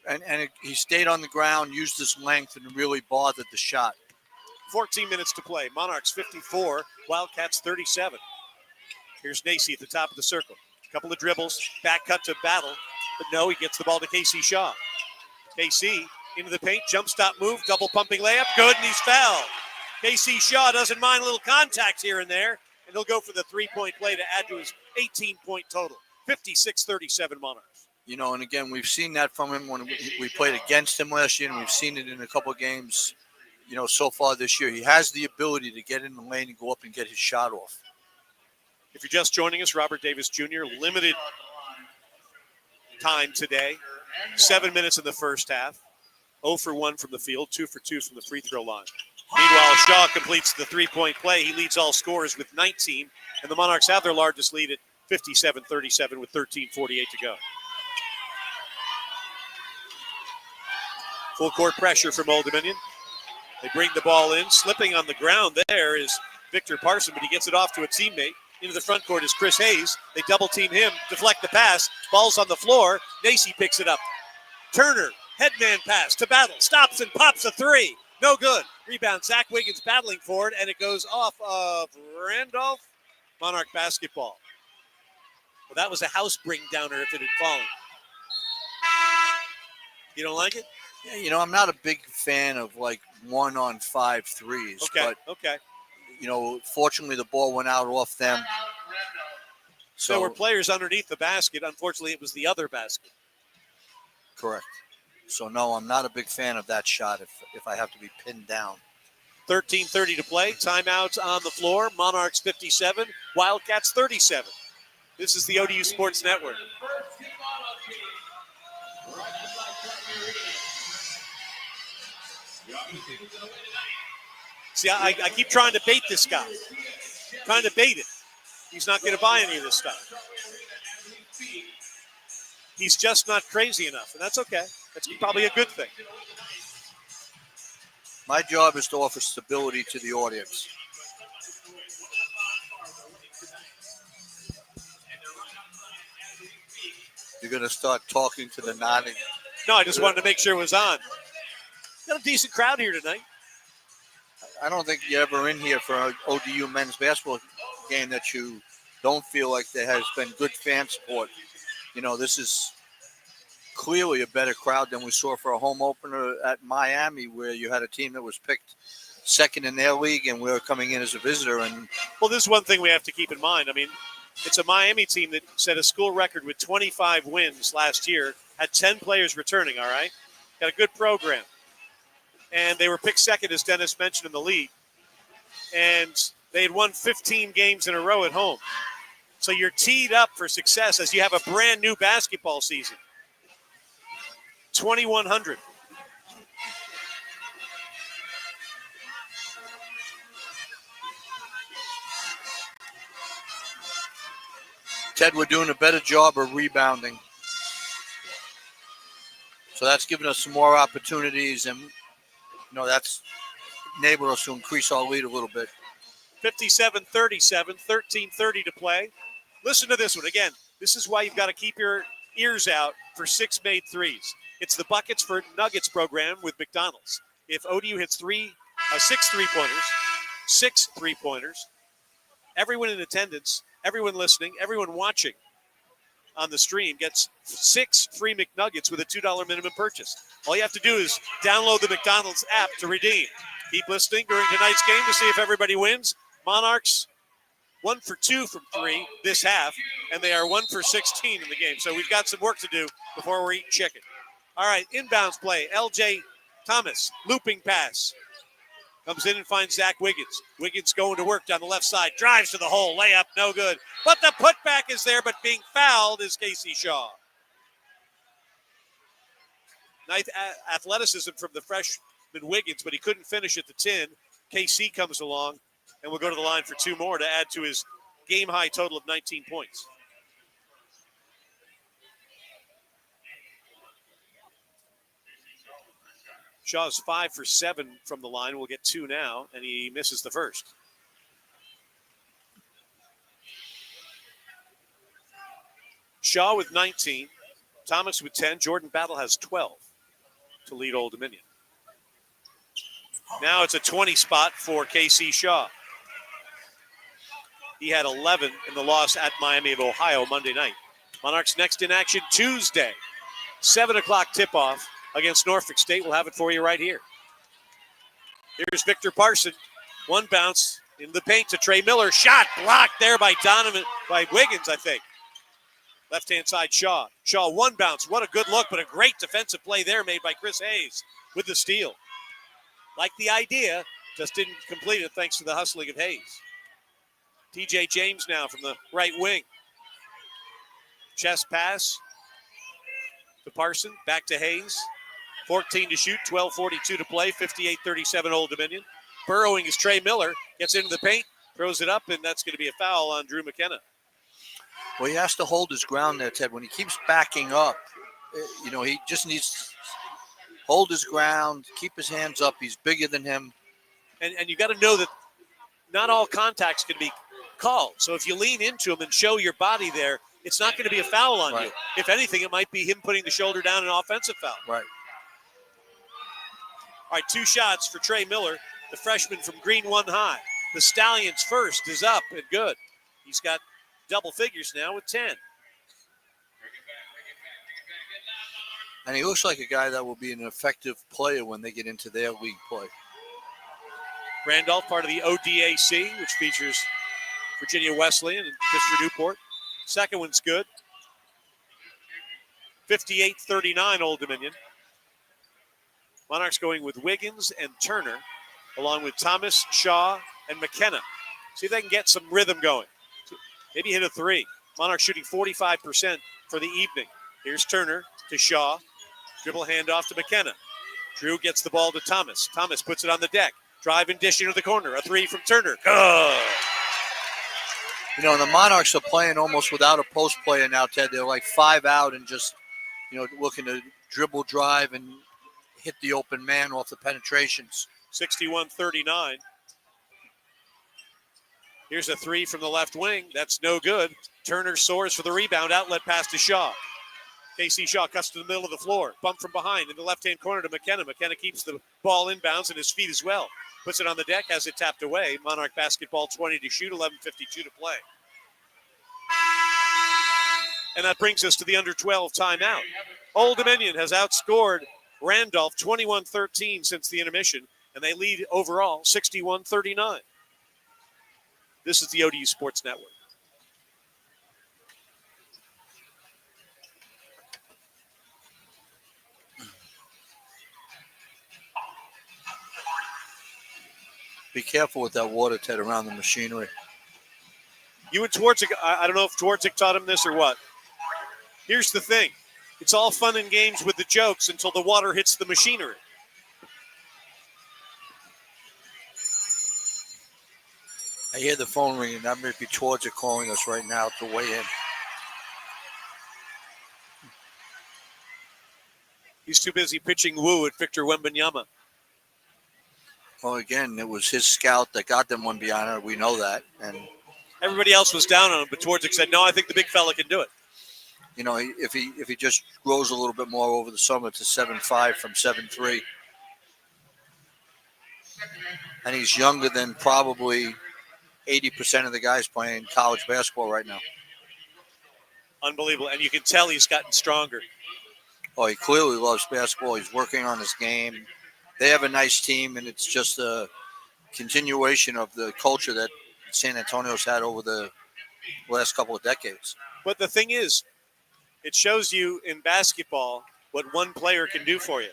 And he stayed on the ground, used his length, and really bothered the shot. 14 minutes to play. Monarchs 54, Wildcats 37. Here's Nacy at the top of the circle. A couple of dribbles, back cut to Battle, but no, he gets the ball to Casey Shaw. KC into the paint, jump stop move, double pumping layup, good, and he's fouled. KC Shaw doesn't mind a little contact here and there, and he'll go for the three-point play to add to his 18-point total. 56-37 Monarchs. You know, and again, we've seen that from him when we played against him last year, and we've seen it in a couple of games, you know, so far this year. He has the ability to get in the lane and go up and get his shot off. If you're just joining us, Robert Davis Jr., limited time today. 7 minutes in the first half. 0 for 1 from the field, 2 for 2 from the free throw line. Meanwhile, Shaw completes the three-point play. He leads all scorers with 19, and the Monarchs have their largest lead at 57-37 with 13:48 to go. Full court pressure from Old Dominion. They bring the ball in. Slipping on the ground there is Victor Parson, but he gets it off to a teammate. Into the front court is Chris Hayes. They double team him, deflect the pass. Ball's on the floor. Nacy picks it up. Turner, headman pass to Battle. Stops and pops a three. No good. Rebound, Zach Wiggins battling for it, and it goes off of Randolph. Monarch basketball. Well, that was a house bring downer if it had fallen. You don't like it? Yeah, you know, I'm not a big fan of like 1-on-5 threes. Okay, but, okay. You know, fortunately, the ball went out off them. So There were players underneath the basket. Unfortunately, it was the other basket. correct. So, no, I'm not a big fan of that shot if I have to be pinned down. 13:30 to play. Timeouts on the floor. Monarchs 57, Wildcats 37. This is the ODU Sports Network. See, I keep trying to bait this guy. Trying to bait it. He's not going to buy any of this stuff. He's just not crazy enough, and that's okay. That's probably a good thing. My job is to offer stability to the audience. You're going to start talking to the nodding. No, I just wanted to make sure it was on. Got a decent crowd here tonight. I don't think you're ever in here for an ODU men's basketball game that you don't feel like there has been good fan support. You know, this is clearly a better crowd than we saw for a home opener at Miami, where you had a team that was picked second in their league and we were coming in as a visitor. And well, this is one thing we have to keep in mind. I mean, it's a Miami team that set a school record with 25 wins last year, had 10 players returning, all right? Got a good program. And they were picked second, as Dennis mentioned, in the league. And they had won 15 games in a row at home. So you're teed up for success as you have a brand new basketball season. 2,100. Ted, we're doing a better job of rebounding. So that's given us some more opportunities, and that's enabled us to increase our lead a little bit. 57-37, 13:30 to play. Listen to this one. Again, this is why you've got to keep your ears out for 6 made threes. It's the Buckets for Nuggets program with McDonald's. If ODU hits 6 three-pointers, everyone in attendance, everyone listening, everyone watching on the stream gets 6 free McNuggets with a $2 minimum purchase. All you have to do is download the McDonald's app to redeem. Keep listening during tonight's game to see if everybody wins. Monarchs 1 for 2 from 3 this half, and they are 1 for 16 in the game. So we've got some work to do before we're eating chicken. All right, inbounds play. L.J. Thomas, looping pass. Comes in and finds Zach Wiggins. Wiggins going to work down the left side. Drives to the hole. Layup, no good. But the putback is there, but being fouled is Casey Shaw. Nice athleticism from the freshman Wiggins, but he couldn't finish at the 10. KC comes along and will go to the line for 2 more to add to his game-high total of 19 points. Shaw's 5 for 7 from the line. We'll get 2 now, and he misses the first. Shaw with 19. Thomas with 10. Jordan Battle has 12. to lead Old Dominion. Now it's a 20 spot for K.C. Shaw. He had 11 in the loss at Miami of Ohio Monday night. Monarchs next in action Tuesday. 7 o'clock tip-off against Norfolk State. We'll have it for you right here. Here's Victor Parson. One bounce in the paint to Trey Miller. Shot blocked there by Wiggins, I think. Left-hand side, Shaw. Shaw, one bounce. What a good look, but a great defensive play there made by Chris Hayes with the steal. Like the idea, just didn't complete it thanks to the hustling of Hayes. TJ James now from the right wing. Chest pass to Parson, back to Hayes. 14 to shoot, 12:42 to play, 58-37 Old Dominion. Burrowing is Trey Miller, gets into the paint, throws it up, and that's going to be a foul on Drew McKenna. Well, he has to hold his ground there, Ted. When he keeps backing up, he just needs to hold his ground, keep his hands up. He's bigger than him. And you got to know that not all contacts can be called. So if you lean into him and show your body there, it's not going to be a foul on you. If anything, it might be him putting the shoulder down, an offensive foul. Right. All right, 2 shots for Trey Miller, the freshman from Green One High. The Stallions first is up and good. He's got double figures now with 10. And he looks like a guy that will be an effective player when they get into their league play. Randolph, part of the ODAC, which features Virginia Wesleyan and Christopher Newport. Second one's good. 58-39 Old Dominion. Monarchs going with Wiggins and Turner, along with Thomas, Shaw, and McKenna. See if they can get some rhythm going. Maybe hit a 3. Monarchs shooting 45% for the evening. Here's Turner to Shaw. Dribble handoff to McKenna. Drew gets the ball to Thomas. Thomas puts it on the deck. Drive and dish into the corner. A 3 from Turner. Good. The Monarchs are playing almost without a post player now, Ted. They're like 5 out and just, looking to dribble, drive, and hit the open man off the penetrations. 61-39. Here's a 3 from the left wing. That's no good. Turner soars for the rebound. Outlet pass to Shaw. K.C. Shaw cuts to the middle of the floor. Bump from behind in the left-hand corner to McKenna. McKenna keeps the ball inbounds and his feet as well. Puts it on the deck, has it tapped away. Monarch basketball, 20 to shoot, 11:52 to play. And that brings us to the under 12 timeout. Old Dominion has outscored Randolph 21-13 since the intermission, and they lead overall 61-39. This is the ODU Sports Network. Be careful with that water, Ted, around the machinery. You and Twardzik, I don't know if Twardzik taught him this or what. Here's the thing. It's all fun and games with the jokes until the water hits the machinery. I hear the phone ringing. That might be Twardzik calling us right now to weigh in. He's too busy pitching woo at Victor Wembanyama. Well, again, it was his scout that got them Wembanyama. We know that. And everybody else was down on him, but Twardzik said, no, I think the big fella can do it. If he just grows a little bit more over the summer to 7.5 from 7.3. And he's younger than probably 80% of the guys playing college basketball right now. Unbelievable. And you can tell he's gotten stronger. Oh, he clearly loves basketball. He's working on his game. They have a nice team, and it's just a continuation of the culture that San Antonio's had over the last couple of decades. But the thing is, it shows you in basketball what one player can do for you.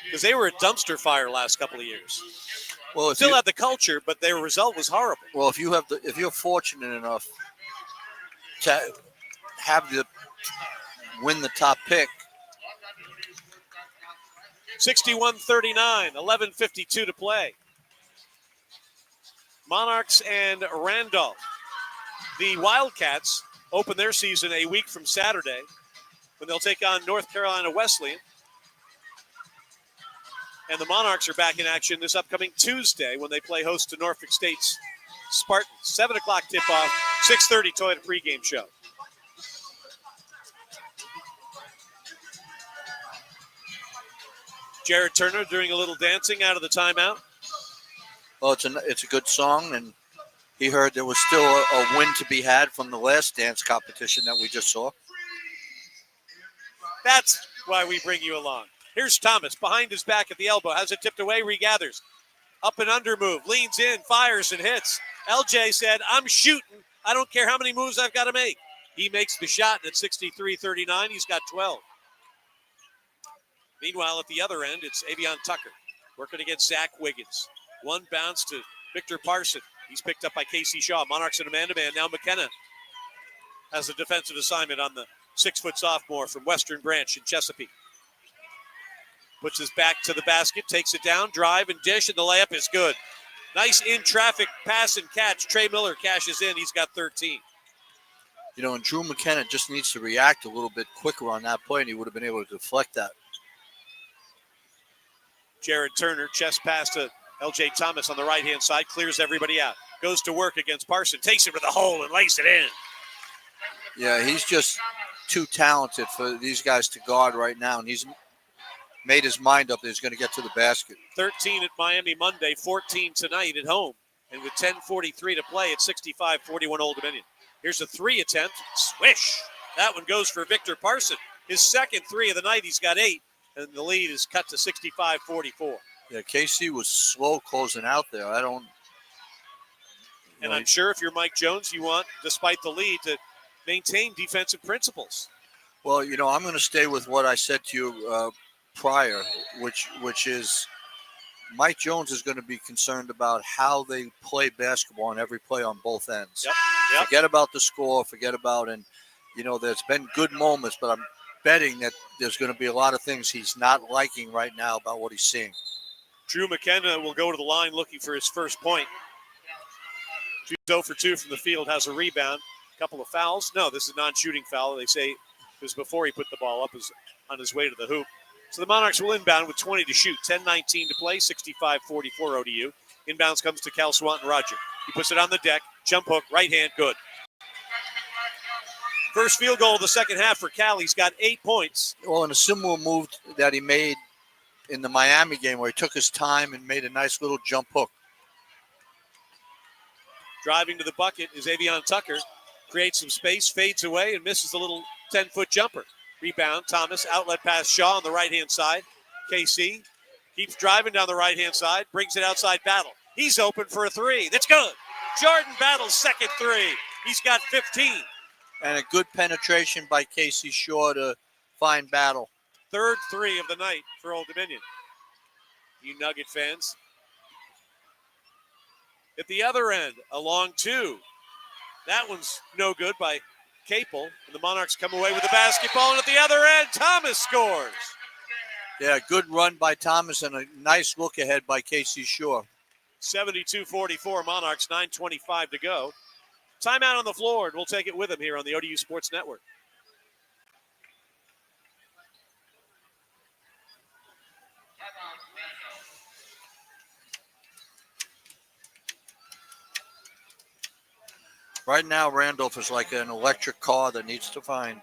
Because they were a dumpster fire last couple of years. Well, still had the culture, but their result was horrible. Well, if you're fortunate enough to win the top pick. 61-39, 11:52 to play. Monarchs and Randolph. The Wildcats open their season a week from Saturday when they'll take on North Carolina Wesleyan. And the Monarchs are back in action this upcoming Tuesday when they play host to Norfolk State's Spartans. 7 o'clock tip-off, 6:30 Toyota pregame show. Jared Turner doing a little dancing out of the timeout. Well, it's a good song, and he heard there was still a win to be had from the last dance competition that we just saw. That's why we bring you along. Here's Thomas behind his back at the elbow. Has it tipped away, regathers. Up and under move, leans in, fires and hits. LJ said, I'm shooting. I don't care how many moves I've got to make. He makes the shot, and at 63-39, he's got 12. Meanwhile, at the other end, it's Avion Tucker working against Zach Wiggins. One bounce to Victor Parson. He's picked up by Casey Shaw. Monarchs in a man-to-man. Now McKenna has a defensive assignment on the 6-foot sophomore from Western Branch in Chesapeake. Puts his back to the basket, takes it down, drive and dish, and the layup is good. Nice in-traffic pass and catch. Trey Miller cashes in. He's got 13. You know, and Drew McKenna just needs to react a little bit quicker on that play, and he would have been able to deflect that. Jared Turner, chest pass to LJ Thomas on the right-hand side, clears everybody out. Goes to work against Parson, takes it with a hole and lays it in. Yeah, he's just too talented for these guys to guard right now, and he's made his mind up that he's going to get to the basket. 13 at Miami Monday, 14 tonight at home. And with 10:43 to play, it's 65-41 Old Dominion. Here's a three attempt. Swish. That one goes for Victor Parson. His second three of the night. He's got 8. And the lead is cut to 65-44. Yeah, KC was slow closing out there. And I'm sure if you're Mike Jones, you want, despite the lead, to maintain defensive principles. Well, you know, I'm going to stay with what I said to you prior, which is Mike Jones is going to be concerned about how they play basketball on every play on both ends. Yep. Forget about the score, and, you know, there's been good moments, but I'm betting that there's going to be a lot of things he's not liking right now about what he's seeing. Drew McKenna will go to the line looking for his first point. Drew's 0 for 2 from the field, has a rebound. A couple of fouls. No, this is a non-shooting foul. They say it was before he put the ball up on his way to the hoop. So the Monarchs will inbound with 20 to shoot. 10:19 to play, 65-44 ODU. Inbounds comes to Cal Swanton Roger. He puts it on the deck. Jump hook, right hand, good. First field goal of the second half for Cal. He's got 8 points. Well, in a similar move that he made in the Miami game where he took his time and made a nice little jump hook. Driving to the bucket is Avion Tucker. Creates some space, fades away, and misses a little 10-foot jumper. Rebound, Thomas, outlet pass Shaw on the right-hand side. KC keeps driving down the right-hand side, brings it outside Battle. He's open for a three. That's good. Jordan Battle's second three. He's got 15. And a good penetration by Casey Shaw to find Battle. Third three of the night for Old Dominion. You Nugget fans. At the other end, a long two. That one's no good by Capel. And the Monarchs come away with the basketball. And at the other end, Thomas scores. Yeah, good run by Thomas and a nice look ahead by Casey Shaw. 72-44 Monarchs, 9:25 to go. Timeout on the floor, and we'll take it with him here on the ODU Sports Network. Right now, Randolph is like an electric car that needs to find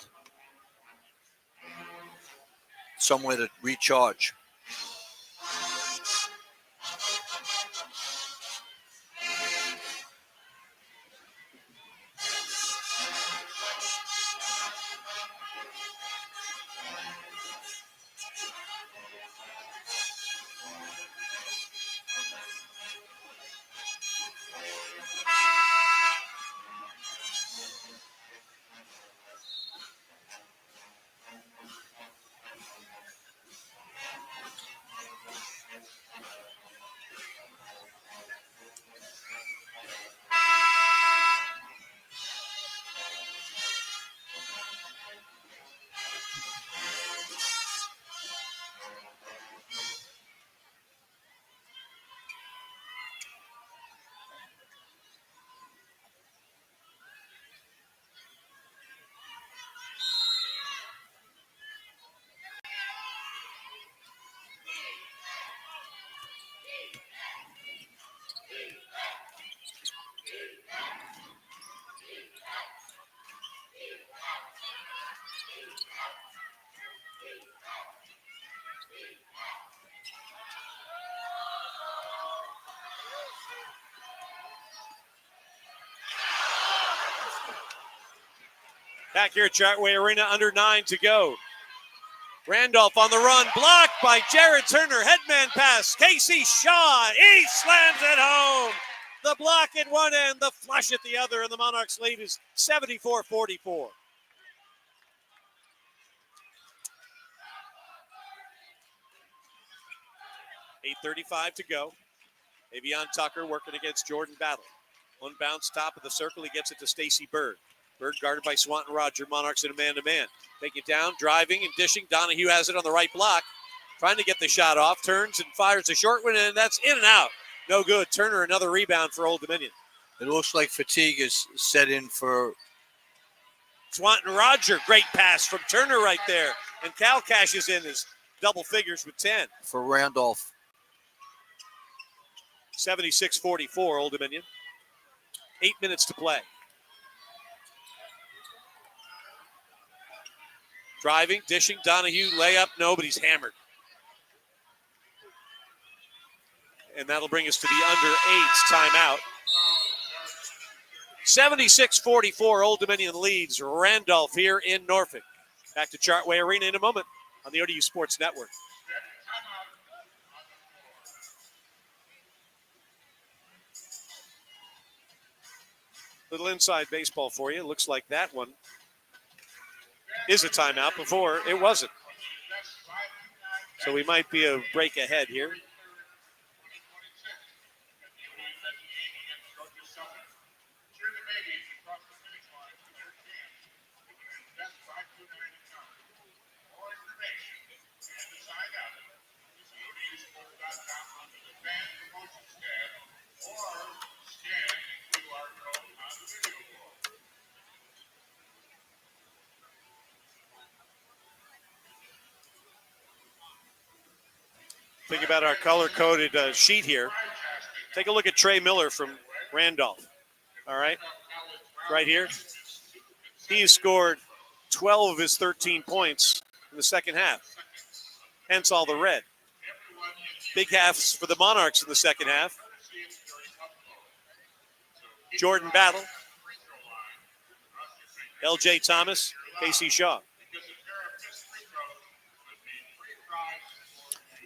somewhere to recharge. Back here at Chartway Arena, under 9 to go. Randolph on the run, blocked by Jared Turner. Headman pass, Casey Shaw. He slams it home. The block at one end, the flush at the other, and the Monarchs lead is 74-44. $8:35 to go. Avion Tucker working against Jordan Battle. One bounce, top of the circle. He gets it to Stacy Bird. Bird guarded by Swanton Roger. Monarchs in a man-to-man. Take it down, driving and dishing. Donahue has it on the right block. Trying to get the shot off. Turns and fires a short one, and that's in and out. No good. Turner, another rebound for Old Dominion. It looks like fatigue is set in for Swanton Roger. Great pass from Turner right there. And Cal cashes in his double figures with 10. for Randolph. 76-44, Old Dominion. 8 minutes to play. Driving, dishing, Donahue, layup, no, but he's hammered. And that'll bring us to the under 8's timeout. 76-44, Old Dominion leads Randolph here in Norfolk. Back to Chartway Arena in a moment on the ODU Sports Network. Little inside baseball for you. Looks like that one is a timeout. Before it wasn't. So we might be a break ahead here. Think about our color-coded sheet here. Take a look at Trey Miller from Randolph. All right, right here. He has scored 12 of his 13 points in the second half. Hence all the red. Big halves for the Monarchs in the second half. Jordan Battle. L.J. Thomas. Casey Shaw.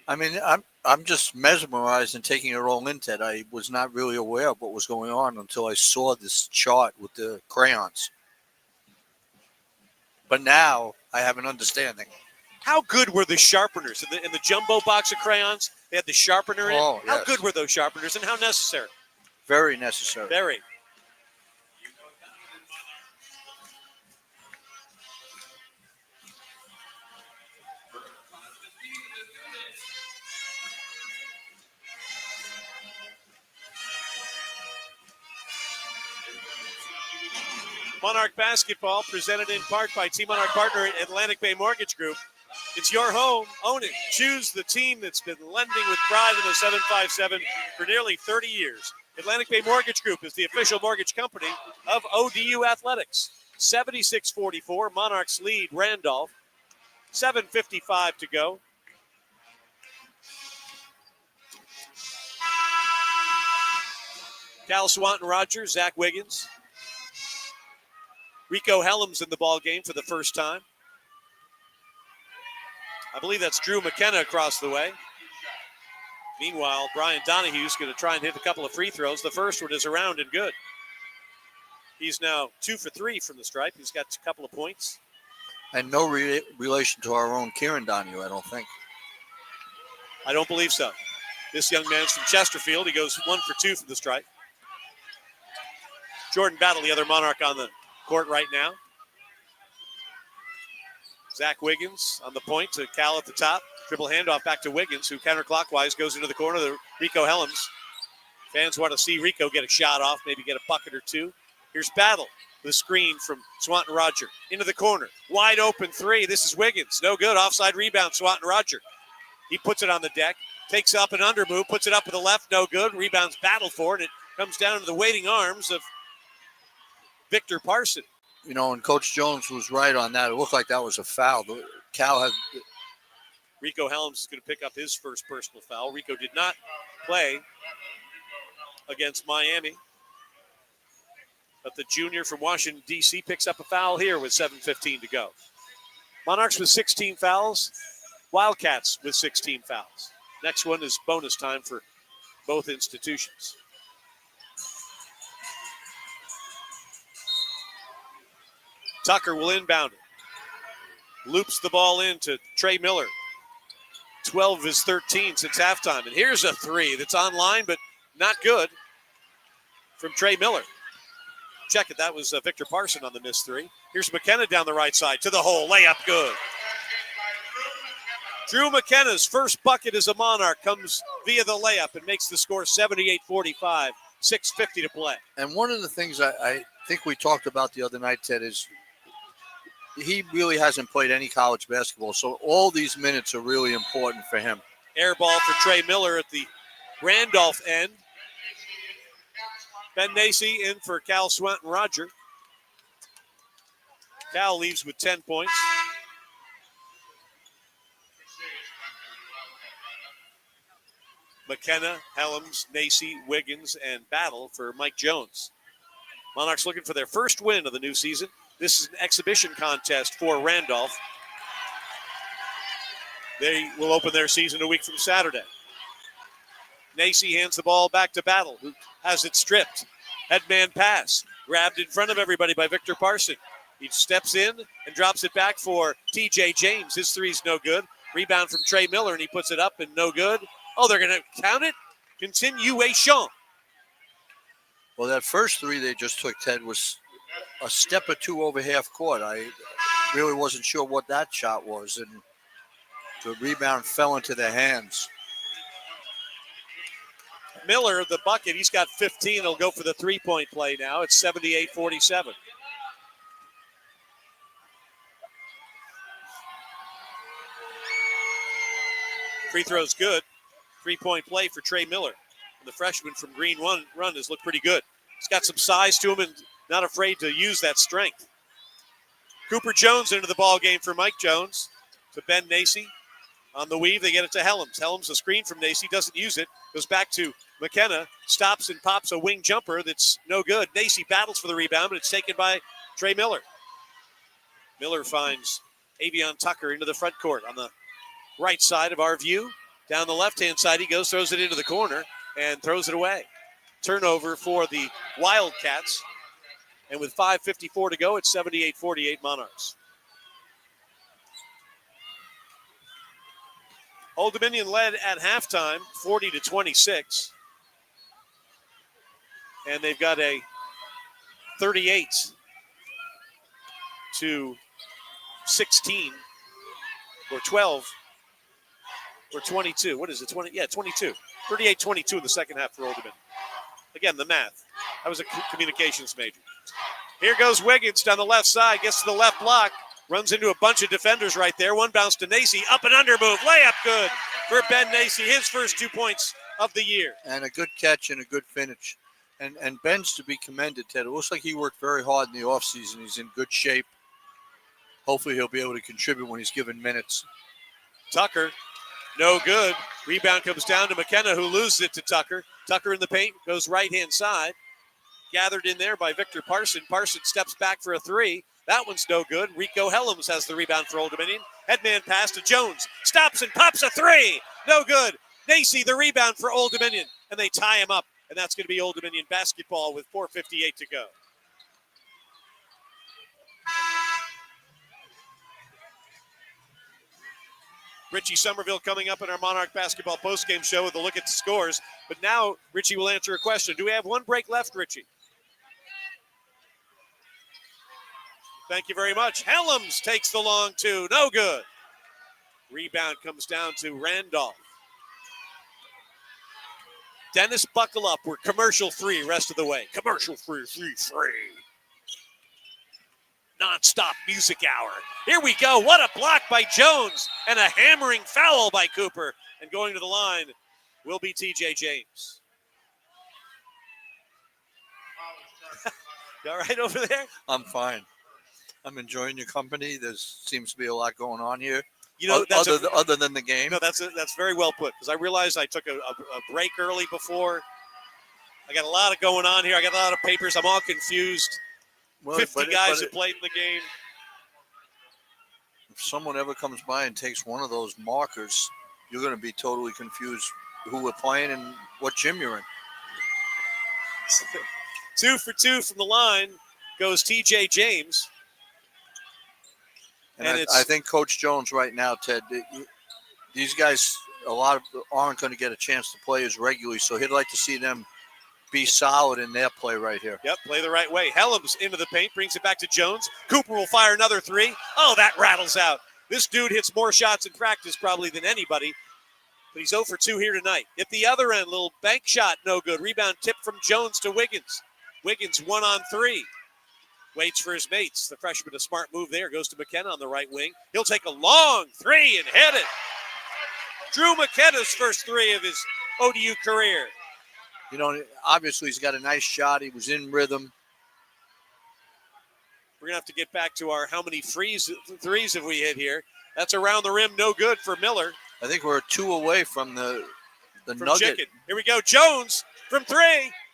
I mean, I'm just mesmerized and taking it all in, Ted. I was not really aware of what was going on until I saw this chart with the crayons. But now I have an understanding. How good were the sharpeners in the jumbo box of crayons? They had the sharpener in it. Oh, How yes. good were those sharpeners and how necessary? Very necessary. Very. Monarch basketball presented in part by Team Monarch partner Atlantic Bay Mortgage Group. It's your home. Own it. Choose the team that's been lending with pride in the 757 for nearly 30 years. Atlantic Bay Mortgage Group is the official mortgage company of ODU Athletics. 76-44. Monarchs lead Randolph. 7:55 to go. Cal Swanton Rogers, Zach Wiggins. Rico Helms in the ball game for the first time. I believe that's Drew McKenna across the way. Meanwhile, Brian Donahue's going to try and hit a couple of free throws. The first one is around and good. He's now 2 for 3 from the stripe. He's got a couple of points. And no relation to our own Kieran Donahue, I don't think. I don't believe so. This young man's from Chesterfield. He goes 1 for 2 from the stripe. Jordan Battle, the other Monarch on the court right now. Zach Wiggins on the point to Cal at the top. Dribble handoff back to Wiggins, who counterclockwise goes into the corner to Rico Helms. Fans want to see Rico get a shot off, maybe get a bucket or two. Here's Battle. The screen from Swanton Roger. Into the corner. Wide open three. This is Wiggins. No good. Offside rebound, Swanton Roger. He puts it on the deck. Takes up an under move. Puts it up with the left. No good. Rebounds Battle for it. It comes down to the waiting arms of Victor Parson. You know, and Coach Jones was right on that. It looked like that was a foul. Cal had... Rico Helms is going to pick up his first personal foul. Rico did not play against Miami. But the junior from Washington, D.C. picks up a foul here with 7:15 to go. Monarchs with 16 fouls. Wildcats with 16 fouls. Next one is bonus time for both institutions. Tucker will inbound it. Loops the ball in to Trey Miller. 12 of his 13 since halftime. And here's a three that's online, but not good from Trey Miller. Check it. That was Victor Parson on the missed three. Here's McKenna down the right side to the hole. Layup good. Drew McKenna's first bucket as a Monarch comes via the layup and makes the score 78-45. 6:50 to play. And one of the things I think we talked about the other night, Ted, is he really hasn't played any college basketball. So all these minutes are really important for him. Air ball for Trey Miller at the Randolph end. Ben Nacy in for Cal Swanton Roger. Cal leaves with 10 points. McKenna, Helms, Nacy, Wiggins, and Battle for Mike Jones. Monarchs looking for their first win of the new season. This is an exhibition contest for Randolph. They will open their season a week from Saturday. Nacy hands the ball back to Battle, who has it stripped. Headman pass, grabbed in front of everybody by Victor Parson. He steps in and drops it back for TJ James. His three's no good. Rebound from Trey Miller, and he puts it up and no good. Oh, they're going to count it? Continuation. Well, that first three they just took, Ted, was a step or two over half court. I really wasn't sure what that shot was, and the rebound fell into their hands. Miller, the bucket, he's got 15. He'll go for the three-point play now. It's 78-47. Free throw's good. Three-point play for Trey Miller. And the freshman from Green Run has looked pretty good. He's got some size to him and not afraid to use that strength. Cooper Jones into the ball game for Mike Jones. To Ben Nacy. On the weave, they get it to Helms. Helms, a screen from Nacy, doesn't use it. Goes back to McKenna. Stops and pops a wing jumper that's no good. Nacy battles for the rebound, but it's taken by Trey Miller. Miller finds Avion Tucker into the front court on the right side of our view. Down the left-hand side, he goes, throws it into the corner, and throws it away. Turnover for the Wildcats. And with 5:54 to go, it's 78-48 Monarchs. Old Dominion led at halftime, 40-26. And they've got a 38-16 or 12 or 22. What is it? 20? Yeah, 22. 38-22 in the second half for Old Dominion. Again, the math. I was a communications major. Here goes Wiggins down the left side, gets to the left block, runs into a bunch of defenders right there. One bounce to Nacy, up and under move. Layup good for Ben Nacy, his first 2 points of the year. And a good catch and a good finish. And Ben's to be commended, Ted. It looks like he worked very hard in the offseason. He's in good shape. Hopefully he'll be able to contribute when he's given minutes. Tucker, no good. Rebound comes down to McKenna, who loses it to Tucker. Tucker in the paint, goes right-hand side. Gathered in there by Victor Parson. Parson steps back for a three. That one's no good. Rico Helms has the rebound for Old Dominion. Headman pass to Jones. Stops and pops a three. No good. Nacy the rebound for Old Dominion. And they tie him up. And that's going to be Old Dominion basketball with 4:58 to go. Richie Somerville coming up in our Monarch basketball postgame show with a look at the scores. But now Richie will answer a question. Do we have one break left, Richie? Thank you very much. Helms takes the long two. No good. Rebound comes down to Randolph. Dennis, buckle up. We're commercial free rest of the way. Commercial free. Non-stop music hour. Here we go. What a block by Jones and a hammering foul by Cooper. And going to the line will be TJ James. You all right over there? I'm fine. I'm enjoying your company. There seems to be a lot going on here. You know, that's other than the game. No, that's very well put, because I realized I took a break early before I got a lot of going on here. I got a lot of papers. I'm all confused. Well, 50 guys that played in the game. If someone ever comes by and takes one of those markers, you're going to be totally confused who we're playing and what gym you're in. 2 for 2 from the line goes TJ James. And And I think Coach Jones right now, Ted, these guys, a lot of aren't going to get a chance to play as regularly, so he'd like to see them be solid in their play right here. Yep, play the right way. Helms into the paint, brings it back to Jones. Cooper will fire another three. Oh, that rattles out. This dude hits more shots in practice probably than anybody, but he's 0 for 2 here tonight. At the other end, little bank shot, no good. Rebound tip from Jones to Wiggins. Wiggins 1 on 3. Waits for his mates. The freshman, a smart move there. Goes to McKenna on the right wing. He'll take a long 3 and hit it. Drew McKenna's first 3 of his ODU career. You know, obviously he's got a nice shot. He was in rhythm. We're going to have to get back to our how many threes have we hit here. That's around the rim, no good for Miller. I think we're 2 away from the From nugget. Chicken. Here we go. Jones from 3.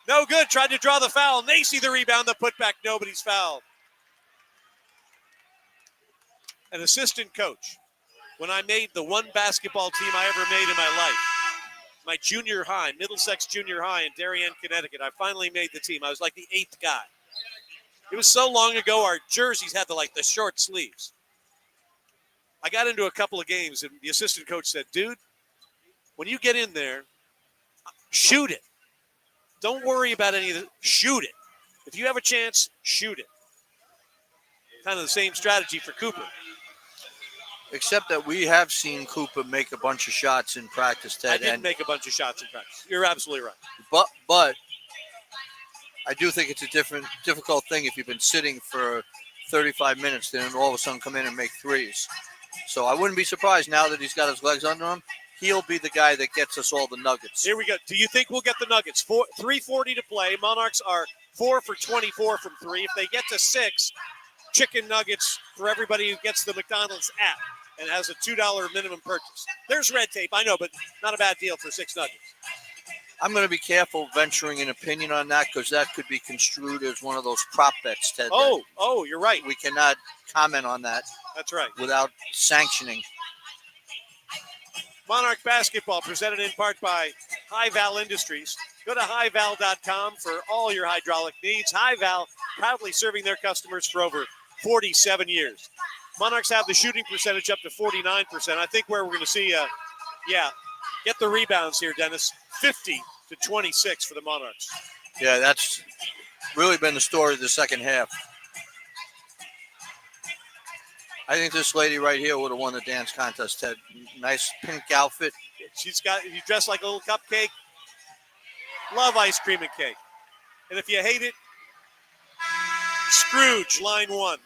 No good. Tried to draw the foul. Nacy the rebound, the putback. Nobody's fouled. An assistant coach. When I made the one basketball team I ever made in my life, my junior high, Middlesex Junior High in Darien, Connecticut, I finally made the team. I was like the 8th guy. It was so long ago, our jerseys had the short sleeves. I got into a couple of games, and the assistant coach said, dude, when you get in there, shoot it. Don't worry about any of it. Shoot it. If you have a chance, shoot it. Kind of the same strategy for Cooper. Except that we have seen Cooper make a bunch of shots in practice, Ted. I didn't make a bunch of shots in practice. You're absolutely right. But I do think it's a difficult thing if you've been sitting for 35 minutes, then all of a sudden come in and make threes. So I wouldn't be surprised now that he's got his legs under him. He'll be the guy that gets us all the nuggets. Here we go. Do you think we'll get the Nuggets? 3:40 to play. Monarchs are 4 for 24 from 3. If they get to 6, chicken nuggets for everybody who gets the McDonald's app and has a $2 minimum purchase. There's red tape, I know, but not a bad deal for 6 nuggets. I'm going to be careful venturing an opinion on that because that could be construed as one of those prop bets, Ted. Oh, you're right. We cannot comment on that. That's right. Without sanctioning. Monarch basketball presented in part by High Val Industries. Go to highval.com for all your hydraulic needs. High Val, proudly serving their customers for over 47 years. Monarchs have the shooting percentage up to 49%. I think where we're going to see, get the rebounds here, Dennis. 50 to 26 for the Monarchs. Yeah, that's really been the story of the second half. I think this lady right here would have won the dance contest, Ted. Nice pink outfit. You dressed like a little cupcake. Love ice cream and cake. And if you hate it, Scrooge, line 1.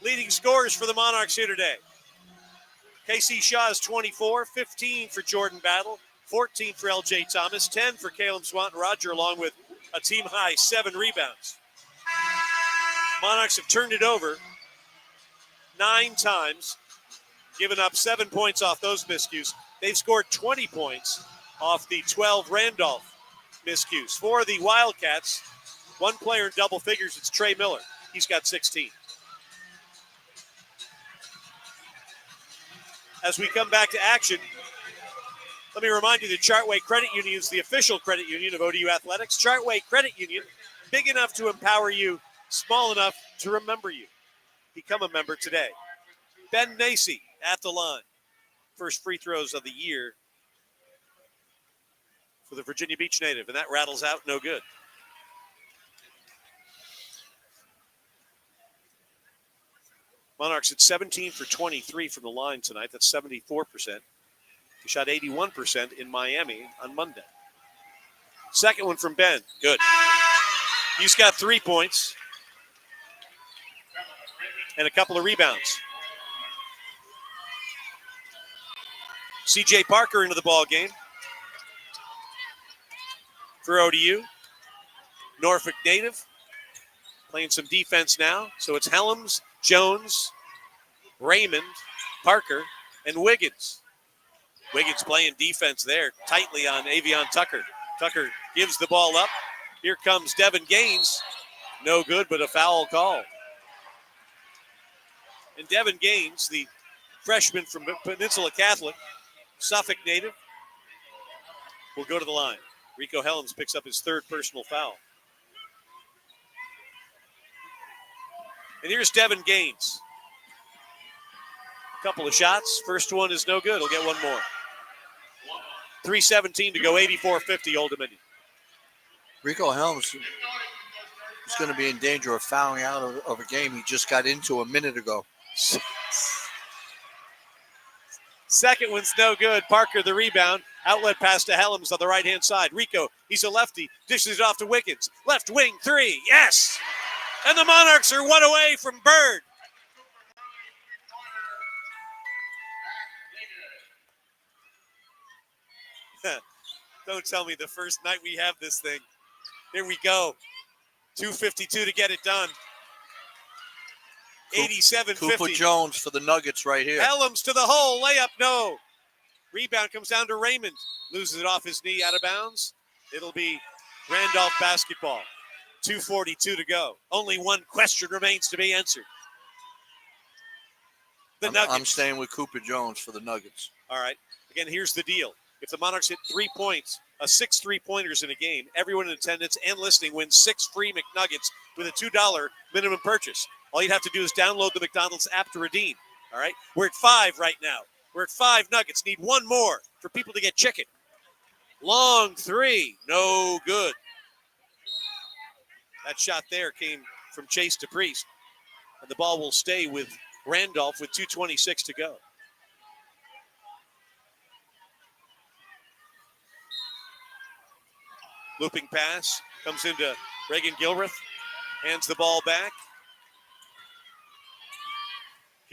Leading scorers for the Monarchs here today. KC Shaw is 24, 15 for Jordan Battle, 14 for LJ Thomas, 10 for Caleb Swanton Roger, along with a team-high 7 rebounds. Monarchs have turned it over 9 times, given up 7 points off those miscues. They've scored 20 points off the 12 Randolph miscues. For the Wildcats, one player in double figures, it's Trey Miller. He's got 16. As we come back to action, let me remind you that Chartway Credit Union is the official credit union of ODU Athletics. Chartway Credit Union, big enough to empower you, small enough to remember you. Become a member today. Ben Nacy at the line. First free throws of the year for the Virginia Beach native, and that rattles out, no good. Monarchs at 17 for 23 from the line tonight. That's 74%. He shot 81% in Miami on Monday. Second one from Ben. Good. He's got 3 points and a couple of rebounds. C.J. Parker into the ball game for ODU. Norfolk native playing some defense now. So it's Helms, Jones, Raymond, Parker, and Wiggins. Wiggins playing defense there tightly on Avion Tucker. Tucker gives the ball up. Here comes Devin Gaines. No good, but a foul call. And Devin Gaines, the freshman from Peninsula Catholic, Suffolk native, will go to the line. Rico Helms picks up his third personal foul. And here's Devin Gaines. Couple of shots. First one is no good. He'll get one more. 3:17 to go, 84-50 Old Dominion. Rico Helms is going to be in danger of fouling out of a game he just got into a minute ago. Second one's no good. Parker the rebound. Outlet pass to Helms on the right-hand side. Rico, he's a lefty. Dishes it off to Wiggins. Left wing three. Yes! And the Monarchs are one away from Bird. Don't tell me the first night we have this thing. Here we go. 2:52 to get it done. 87-50. Cooper Jones for the Nuggets right here. Helms to the hole. Layup, no. Rebound comes down to Raymond. Loses it off his knee, out of bounds. It'll be Randolph basketball. 2:42 to go. Only one question remains to be answered. I'm staying with Cooper Jones for the Nuggets. All right. Again, here's the deal. If the Monarchs hit 3 points, 6 3-pointers in a game, everyone in attendance and listening wins 6 free McNuggets with a $2 minimum purchase. All you'd have to do is download the McDonald's app to redeem. All right? We're at 5 right now. We're at 5 Nuggets. Need one more for people to get chicken. Long three. No good. That shot there came from Chase DePriest. And the ball will stay with Randolph with 2:26 to go. Looping pass comes into Reagan Gilreath. Hands the ball back.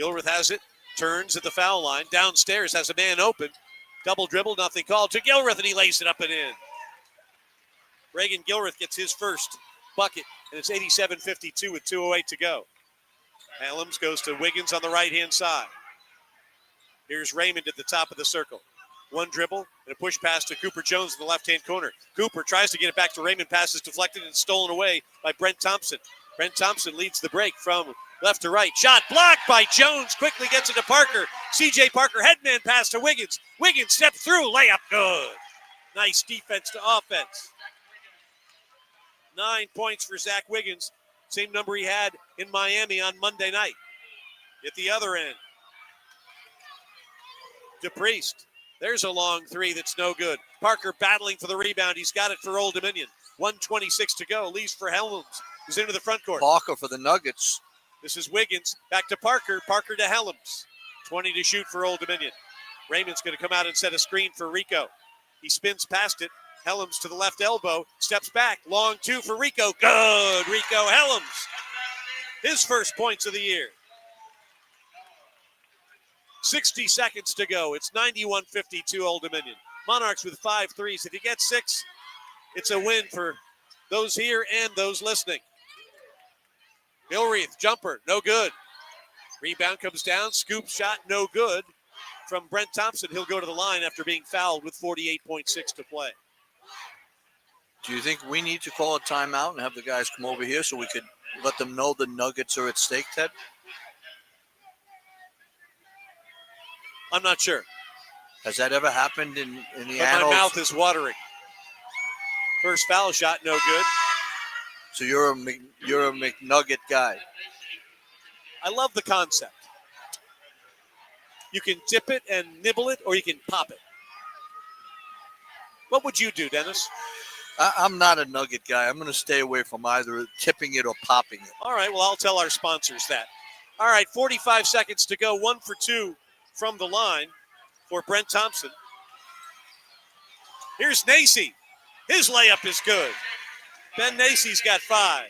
Gilreath has it. Turns at the foul line. Downstairs has a man open. Double dribble, nothing called to Gilreath, and he lays it up and in. Reagan Gilreath gets his first bucket, and it's 87-52 with 2:08 to go. Helms goes to Wiggins on the right-hand side. Here's Raymond at the top of the circle. One dribble and a push pass to Cooper Jones in the left-hand corner. Cooper tries to get it back to Raymond. Pass is deflected and stolen away by Brent Thompson. Brent Thompson leads the break from left to right. Shot blocked by Jones. Quickly gets it to Parker. C.J. Parker, headman pass to Wiggins. Wiggins steps through. Layup good. Nice defense to offense. 9 points for Zach Wiggins. Same number he had in Miami on Monday night. At the other end, DePriest. There's a long three that's no good. Parker battling for the rebound. He's got it for Old Dominion. 1:26 to go. Leaves for Helms, who's into the front court. Parker for the Nuggets. This is Wiggins. Back to Parker. Parker to Helms. 20 to shoot for Old Dominion. Raymond's going to come out and set a screen for Rico. He spins past it. Helms to the left elbow. Steps back. Long two for Rico. Good. Rico Helms. His first points of the year. 60 seconds to go. It's 91-52 Old Dominion. Monarchs with 5 threes. If you get 6, it's a win for those here and those listening. Gilreath, jumper, no good. Rebound comes down. Scoop shot, no good. From Brent Thompson, he'll go to the line after being fouled with 48.6 to play. Do you think we need to call a timeout and have the guys come over here so we could let them know the Nuggets are at stake, Ted? I'm not sure. Has that ever happened in the But annals? my mouth is watering. First foul shot, no good. So you're a McNugget guy. I love the concept. You can dip it and nibble it, or you can pop it. What would you do, Dennis? I'm not a nugget guy. I'm going to stay away from either tipping it or popping it. All right, well, I'll tell our sponsors that. All right, 45 seconds to go. 1 for 2 from the line for Brent Thompson. Here's Nacy. His layup is good. Ben Nacy's got 5.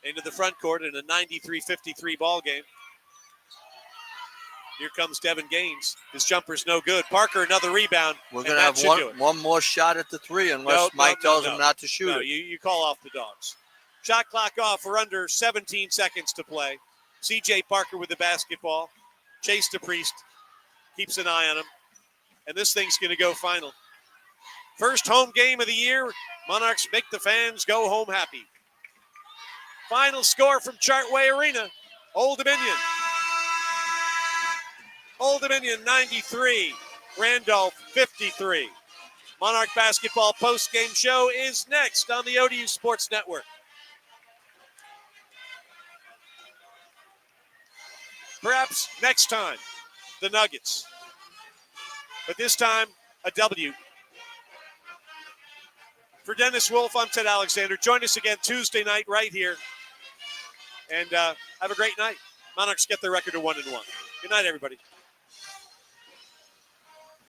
Into the front court in a 93-53 ball game. Here comes Devin Gaines. His jumper's no good. Parker, another rebound. We're going to have one more shot at the three unless Mike tells him not to shoot it. You call off the dogs. Shot clock off. We're under 17 seconds to play. C.J. Parker with the basketball. Chase DePriest keeps an eye on him. And this thing's going to go final. First home game of the year. Monarchs make the fans go home happy. Final score from Chartway Arena. Old Dominion. Old Dominion 93. Randolph 53. Monarch basketball post-game show is next on the ODU Sports Network. Perhaps next time, the Nuggets. But this time, a W. For Dennis Wolf, I'm Ted Alexander. Join us again Tuesday night right here. And have a great night. Monarchs get their record to 1-1. Good night, everybody.